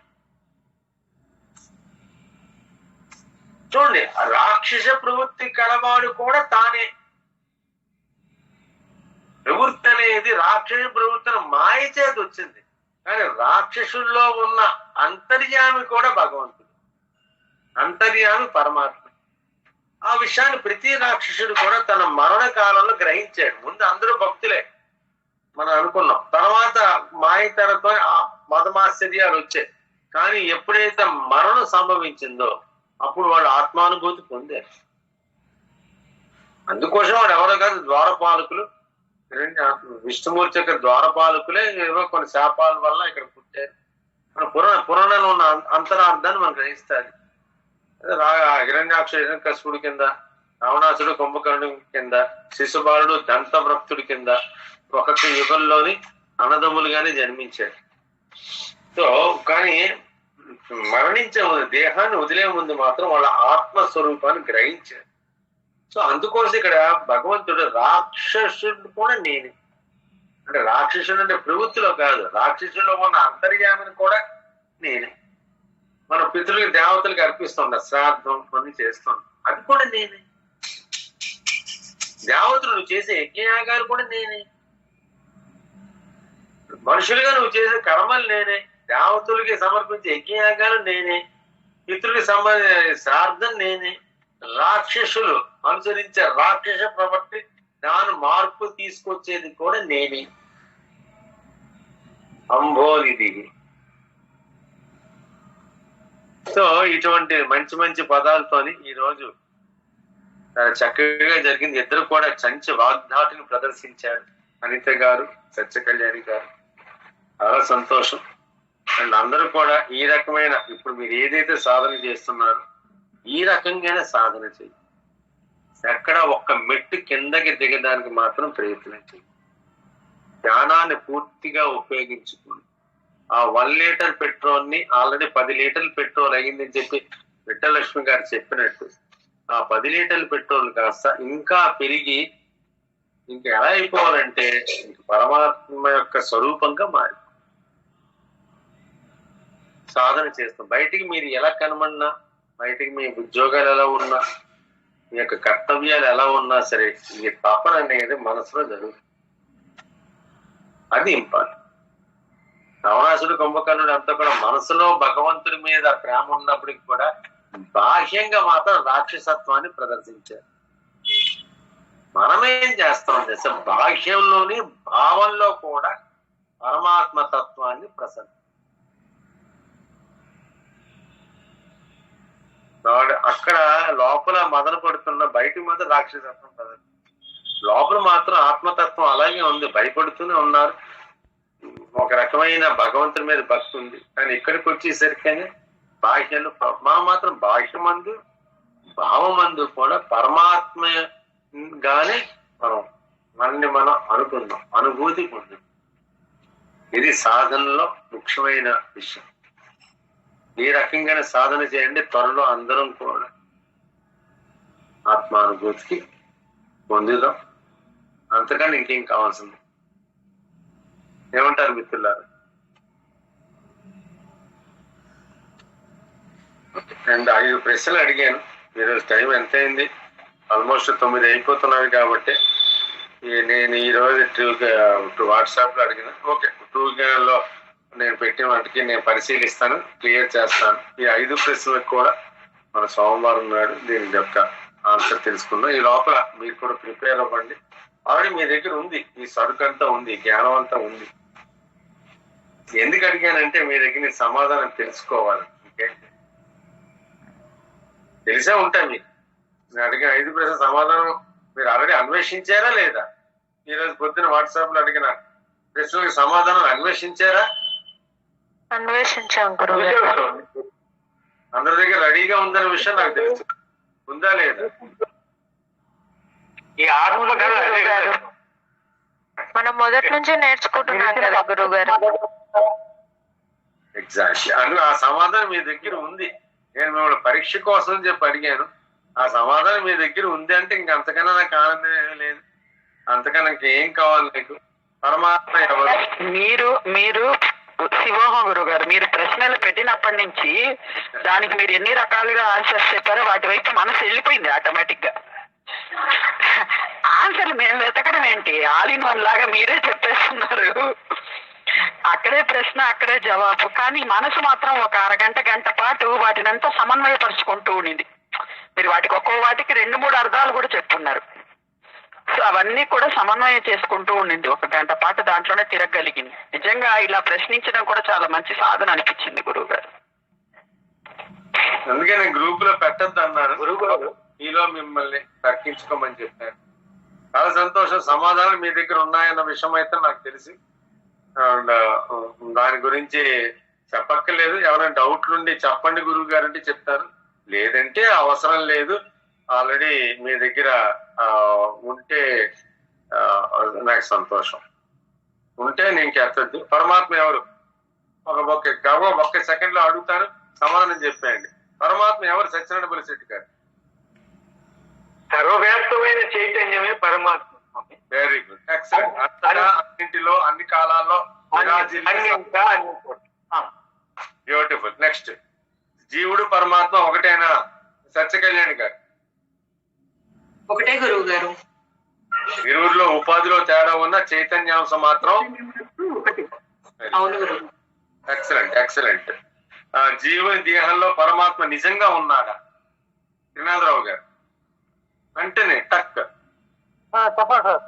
చూడండి, రాక్షస ప్రవృత్తి కలవాడు కూడా తానే. ప్రవృత్తి అనేది రాక్షస ప్రవృత్తిని మాయ చేతి వచ్చింది, కానీ రాక్షసుల్లో ఉన్న అంతర్యామి కూడా భగవంతుడు, అంతర్యామి పరమాత్మ. ఆ విషయాన్ని ప్రతి రాక్షసుడు కూడా తన మరణ కాలంలో గ్రహించాడు. ముందు అందరూ భక్తులే మనం అనుకున్నాం, తర్వాత మాయతరతో మదమాశ్చర్యాలు వచ్చాయి. కానీ ఎప్పుడైతే మరణం సంభవించిందో అప్పుడు వాళ్ళు ఆత్మానుభూతి పొందారు. అందుకోసం వాడు ఎవరో కాదు, ద్వారపాలకులు, విష్ణుమూర్తి యొక్క ద్వారపాలకులే ఏవో కొన్ని శాపాల వల్ల ఇక్కడ పుట్టారు. మన పురాణంలో ఉన్న అంతరార్థాన్ని మనం గ్రహిస్తారు. హిరణ్యాక్ష హిరణ్యకశిపుడి కింద, రావణాసుడు కుంభకర్ణుడి కింద, శిశుబాలుడు దంతవ్రక్తుడి కింద ఒక్కొక్క యుగంలోని అన్నదమ్ములుగానే జన్మించాడు. సో కానీ మరణించే ముందు, దేహాన్ని వదిలే ముందు మాత్రం వాళ్ళ ఆత్మస్వరూపాన్ని గ్రహించారు. సో అందుకోసం ఇక్కడ భగవంతుడు రాక్షసుడు కూడా నేనే అంటే, రాక్షసుడు అంటే ప్రవృత్తిలో కాదు, రాక్షసులో ఉన్న అంతర్యామిని కూడా నేనే. మన పితృలకి దేవతలకు అర్పిస్తుండ శ్రాద్ధం కొన్ని చేస్తాం, అది కూడా నేనే. దేవతలు చేసే యజ్ఞయాగాలు కూడా నేనే. మనుషులుగా నువ్వు చేసే కర్మలు నేనే. దేవతలకి సమర్పించే యజ్ఞయాగాలు నేనే. పితృలకి సంబంధించిన శ్రాద్ధం నేనే. రాక్షసులు అనుసరించే రాక్షస ప్రవృత్తి, దాని మార్పు తీసుకొచ్చేది కూడా నేనే. అంభోనిధి. సో ఇటువంటి మంచి మంచి పదాలతోని ఈ రోజు చక్కగా జరిగింది. ఇద్దరు కూడా మంచి వాగ్దాటిని ప్రదర్శించారు, అనిత గారు, సత్య కళ్యాణి గారు. చాలా సంతోషం. అండ్ అందరూ కూడా ఈ రకమైన, ఇప్పుడు మీరు ఏదైతే సాధన చేస్తున్నారో ఈ రకంగానే సాధన చేయి. ఎక్కడ ఒక్క మెట్టు కిందకి దిగడానికి మాత్రం ప్రయత్నం చేయి. ధ్యానాన్ని పూర్తిగా ఉపయోగించుకుని ఆ 1 లీటర్ పెట్రోల్ ని ఆల్రెడీ 10 లీటర్ల పెట్రోల్ అయ్యిందని చెప్పి విఠలక్ష్మి గారు చెప్పినట్టు, ఆ 10 లీటర్ల పెట్రోల్ కాస్త ఇంకా పెరిగి ఇంకా ఎలా అయిపోవాలంటే పరమాత్మ యొక్క స్వరూపంగా మారి సాధన చేస్తాం. బయటికి మీరు ఎలా కనబడినా, బయటికి మీ ఉద్యోగాలు ఎలా ఉన్నా, మీ యొక్క కర్తవ్యాలు ఎలా ఉన్నా సరే, ఈ తపన అనేది మనసులో జరుగుతుంది. అది ఇంపార్టెంట్. రావణాసుడు కుంభకర్ణుడు అంతా కూడా మనసులో భగవంతుడి మీద ప్రేమ ఉన్నప్పటికి కూడా బాహ్యంగా మాత్రం రాక్షసత్వాన్ని ప్రదర్శించారు. మనమేం చేస్తాం చేస్తే బాహ్యంలోని భావంలో కూడా పరమాత్మ తత్వాన్ని ప్రసన్న. అక్కడ లోపల మదన పడుతున్న, బయటికి మాత్రం రాక్షసత్వం ప్రదర్శన, లోపల మాత్రం ఆత్మతత్వం అలాగే ఉంది. భయపడుతూనే ఉన్నారు. ఒక రకమైన భగవంతుని మీద భక్తి ఉంది. కానీ ఇక్కడికి వచ్చేసరికనే బాహ్యాలు మాత్రం బాహ్యమందు భావమందు కూడా పరమాత్మగానే మనల్ని మనం అనుకుందాం, అనుభూతి పొందాం. ఇది సాధనలో ముఖ్యమైన విషయం. ఈ రకంగానే సాధన చేయండి. త్వరలో అందరం కూడా ఆత్మానుభూతికి పొందుదాం. అంతకన్నా ఇంకేం కావాల్సింది. ఏమంటారు మిత్రులారు? అండ్ 5 ప్రశ్నలు అడిగాను. ఈరోజు టైం ఎంత అయింది? ఆల్మోస్ట్ 9 అయిపోతున్నది. కాబట్టి నేను ఈరోజు వాట్సాప్ లో అడిగిన, ఓకే, ట్రూలో నేను పెట్టిన వాటికి నేను పరిశీలిస్తాను, క్లియర్ చేస్తాను. ఈ 5 ప్రశ్నలకు కూడా మన సోమవారం నాడు దీని యొక్క ఆన్సర్ తెలుసుకుందాం. ఈ లోపల మీరు కూడా ప్రిపేర్ అవ్వండి. ఆల్రెడీ మీ దగ్గర ఉంది, ఈ సరుకు అంతా ఉంది, జ్ఞానం అంతా ఉంది. ఎందుకు అడిగానంటే మీ దగ్గర నేను సమాధానం తెలుసుకోవాలి. తెలిసే ఉంటాయి మీకు, నేను అడిగిన 5 ప్రశ్నల సమాధానం మీరు ఆల్రెడీ అన్వేషించారా లేదా? ఈరోజు పొద్దున వాట్సాప్ లో అడిగిన ప్రశ్నలకు సమాధానం అన్వేషించారా? అన్వేషించాం గురువు గారు. అందరి దగ్గర రెడీగా ఉందనే విషయం నాకు తెలుసు. ఉందా లేదా? ఈ ఆత్మ కదా అదే గారు మనం మొదటి నుంచి నేర్చుకుంటున్నాం కదా గురువు గారు. ఎగ్జాక్ట్లీ. అందుకు ఆ సమాధానం మీ దగ్గర ఉంది. నేను మిమ్మల్ని పరీక్ష కోసం చెప్పి అడిగాను. ఆ సమాధానం మీ దగ్గర ఉంది అంటే ఇంక అంతకన్నా నాకు ఆనందం ఏమీ లేదు. అంతకన్నా ఇంకేం కావాలి నీకు? పరమాత్మ ఎవరు? మీరు శివోహం గురువు గారు, మీరు ప్రశ్నలు పెట్టినప్పటి నుంచి దానికి మీరు ఎన్ని రకాలుగా ఆన్సర్స్ చెప్పారో వాటి వైపు మనసు వెళ్ళిపోయింది ఆటోమేటిక్ గా. ఆన్సర్లు మేము వెతకడం ఏంటి, ఆల్ ఇన్ వన్ లాగా మీరే చెప్పేస్తున్నారు. అక్కడే ప్రశ్న అక్కడే జవాబు. కానీ మనసు మాత్రం ఒక అరగంట గంట పాటు వాటినంతా సమన్వయపరుచుకుంటూ ఉండింది. మీరు వాటికి ఒక్కో వాటికి 2-3 అర్థాలు కూడా చెప్తున్నారు. సో అవన్నీ కూడా సమన్వయం చేసుకుంటూ ఉండింది. 1 గంట పాటు దాంట్లోనే తిరగలిగింది. నిజంగా ఇలా ప్రశ్నించడం కూడా చాలా మంచి సాధన అనిపించింది గురువు గారు. అందుకే నేను గ్రూప్ లో పెట్టద్దు అన్నాను. గురువు గారు మీలో మిమ్మల్ని తర్కించుకోమని చెప్పాను. చాలా సంతోషం. సమాధానం మీ దగ్గర ఉన్నాయన్న విషయం అయితే నాకు తెలిసి దాని గురించి చెప్పక్కర్లేదు. ఎవరైనా డౌట్లు ఉండి చెప్పండి గురువు గారు అంటే చెప్తాను, లేదంటే అవసరం లేదు. ఆల్రెడీ మీ దగ్గర ఉంటే నాకు సంతోషం. ఉంటే నేను ఎత్తద్దు. పరమాత్మ ఎవరు? ఒక్క సెకండ్ లో అడుగుతాను, సమాధానం చెప్పేయండి. పరమాత్మ ఎవరు? సత్యనారాయణ బలిశెట్టి గారు. సర్వవ్యాప్తమైన చైతన్యమే పరమాత్మ. Very good, excellent. అంతటా అన్నింటిలో అన్ని కాలాల్లో బ్యూటిఫుల్. నెక్స్ట్, జీవుడు పరమాత్మ ఒకటేనా? సత్య కళ్యాణి గారు. ఒకటే గురువు గారు. ఇరువురిలో ఉపాధిలో తేడా ఉన్న చైతన్యాంశం మాత్రం ఒకటి. అవును గురువు. Excellent excellent. జీవుని దేహంలో పరమాత్మ నిజంగా ఉన్నాడా? త్రినాథరావు గారు వెంటనే టక్. చెప్పండి సార్.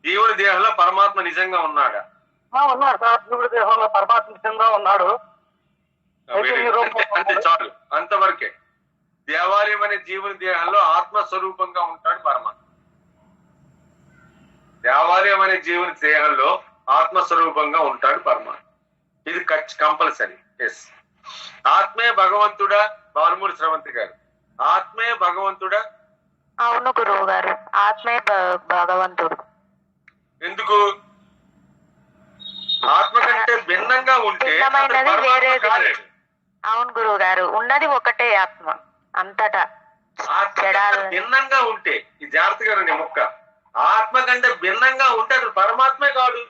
జీవుని దేహంలో పరమాత్మ నిజంగా ఉన్నాడా? ఉన్నాడు సార్. జీవుడి దేహంలో పరమాత్మ నిజంగా ఉన్నాడు. అంతే చాలు, అంతవరకే. దేవాలయం అనే జీవుని దేహంలో ఆత్మస్వరూపంగా ఉంటాడు పరమాత్మ. దేవాలయం అనే జీవుని దేహంలో ఆత్మస్వరూపంగా ఉంటాడు పరమాత్మ. ఇది కంపల్సరీ. ఎస్. ఆత్మే భగవంతుడా? బాలమూరి శ్రవంతి గారు, ఆత్మే భగవంతుడా? అవును గురువు గారు, ఆత్మే భగవంతుడు. ఎందుకు? ఆత్మ కంటే భిన్నంగా ఉంటే భిన్నమైనది వేరేది. కాలేడు. అవును గురువు గారు, ఉన్నది ఒకటే ఆత్మ అంతటా. భిన్నంగా ఉంటే, ఈ జాగ్రత్తగా రండి మొక్క, ఆత్మ కంటే భిన్నంగా ఉంటే అతను పరమాత్మే కాదు.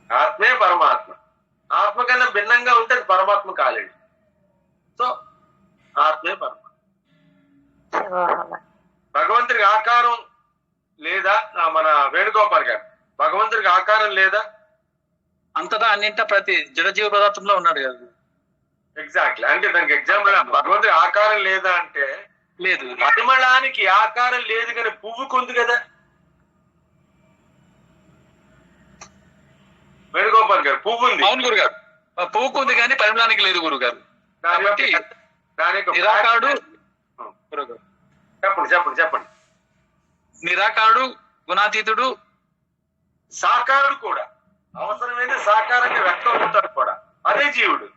ఆత్మే పరమాత్మ. ఆత్మ కన్నా భిన్నంగా ఉంటే అది పరమాత్మ కాలేడు. సో ఆత్మే పరమాత్మ. భగవంతుడికి ఆకారం లేదా? మన వేణుగోపాల్ గారు, భగవంతుడికి ఆకారం లేదా? అంతటా అన్నింటా ప్రతి జడజీవ పదార్థంలో ఉన్నాడు కదా. ఎగ్జాక్ట్లీ. అంటే దానికి ఎగ్జాంపుల్ భగవంతుడి ఆకారం లేదా అంటే లేదు. పరిమళానికి ఆకారం లేదు కానీ పువ్వుకు ఉంది కదా. వేణుగోపాల్ గారు, పువ్వు ఉంది. అవును గురుగారు, పువ్వుకు ఉంది కానీ పరిమళానికి లేదు గురుగారు. కాబట్టి దాని యొక్క నిరాకారుడు గురుగారు. చెప్పండి చెప్పండి చెప్పండి. నిరాకారుడు, గుణాతీతుడు, సాకారుడు కూడా. అవసరమైతే సాకారంగా వ్యక్తం అవుతాడు కూడా. అదే జీవుడు.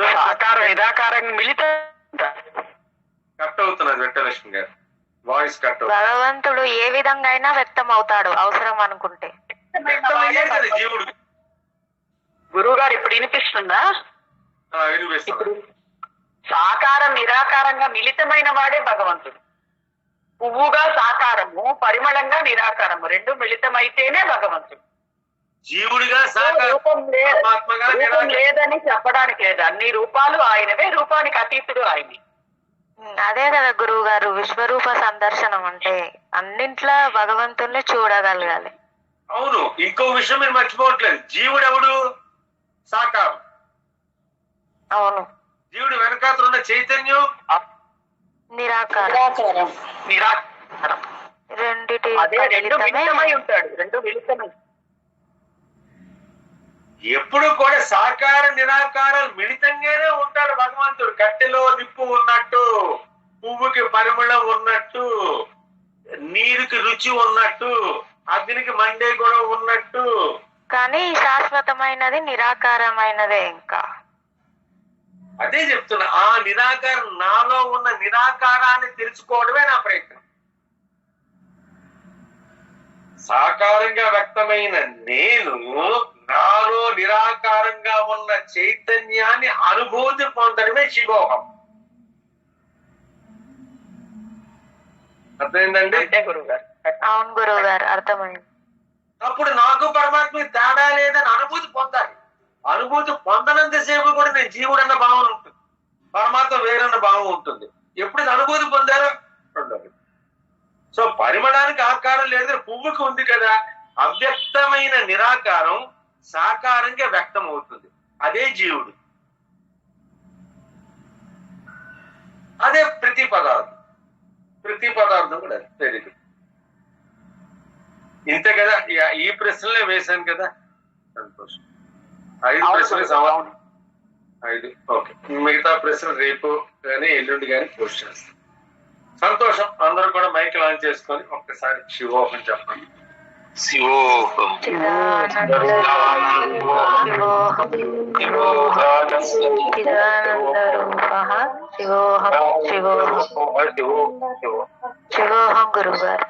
నిరాకారంగా మిళిత కట్ అవుతున్నది వెంకటలక్ష్మి గారు, వాయిస్ కట్ అవుతుంది. భగవంతుడు ఏ విధంగా అయినా వ్యక్తం అవుతాడు అవసరం అనుకుంటే. జీవుడు. గురువు గారు ఇప్పుడు వినిపిస్తుందా? వినిపిస్తుంది. సాకారం నిరాకారంగా మిళితమైన వాడే భగవంతుడు. పువ్వుగా సాకారము, పరిమళంగా నిరాకారము, రెండు మిళితమైతేనే భగవంతుడు. జీవుడిగా రూపం లేదని చెప్పడానికి లేదు. అన్ని రూపాలు ఆయనవే, రూపానికి అతీతుడు ఆయన. అదే కదా గురువు గారు విశ్వరూప సందర్శనం అంటే, అన్నింట్లో భగవంతుణ్ణి చూడగలగాలి. అవును. ఇంకో విషయం మీరు మర్చిపోవట్లేదు. జీవుడు ఎవడు? సాకారం. అవును. జీవుడు వెనకాతలు ఉన్న చైతన్యం నిరాకారం. నిరాకారం. రెండిటి అదే రెండు మిళితమై ఉంటాడు. రెండు మిళితమై. ఎప్పుడు కూడా సాకార నిరాకారాలు మిళితంగానే ఉంటాడు భగవంతుడు. కట్టెలో నిప్పు ఉన్నట్టు, పువ్వుకి పరిమళం ఉన్నట్టు, నీరుకి రుచి ఉన్నట్టు, అగ్నికి మండే కూడా ఉన్నట్టు. కానీ శాశ్వతమైనది నిరాకారమైనదే. ఇంకా అదే చెప్తున్నా, ఆ నిరాకారం, నాలో ఉన్న నిరాకారాన్ని తెలుసుకోవడమే నా ప్రయత్నం. సాకారంగా వ్యక్తమైన నేను నాలో నిరాకారంగా ఉన్న చైతన్యాన్ని అనుభూతి పొందడమే శివోహం. అర్థమైందండి? అవును గురువు గారు, అర్థమైంది. అప్పుడు నాకు పరమాత్మకి తేడా లేదని అనుభూతి పొందాలి. అనుభూతి పొందనంతసేపు కూడా నేను జీవుడు అన్న భావన ఉంటుంది, పరమాత్మ వేరన్న భావం ఉంటుంది. ఎప్పుడు అనుభూతి పొందారో ఉండదు. సో పరిమళానికి ఆకారం లేదు, పువ్వుకి ఉంది కదా. అవ్యక్తమైన నిరాకారం సాకారంగా వ్యక్తం అవుతుంది, అదే జీవుడు, అదే ప్రతి పదార్థం. ప్రతి పదార్థం కూడా తెలియదు. ఇంతే కదా. ఈ ప్రశ్నలే వేశాను కదా. సంతోషం. 5 ప్రశ్నలు సమాధానం. 5. ఓకే. మిగతా ప్రశ్నలు రేపు కానీ ఎల్లుండి కానీ పోస్ట్ చేస్తాను. సంతోషం. అందరూ కూడా మైక్ లాంచ్ చేసుకొని ఒక్కసారి శివోహం చెప్పండి. శివోహం శివోహం గురువు గారు.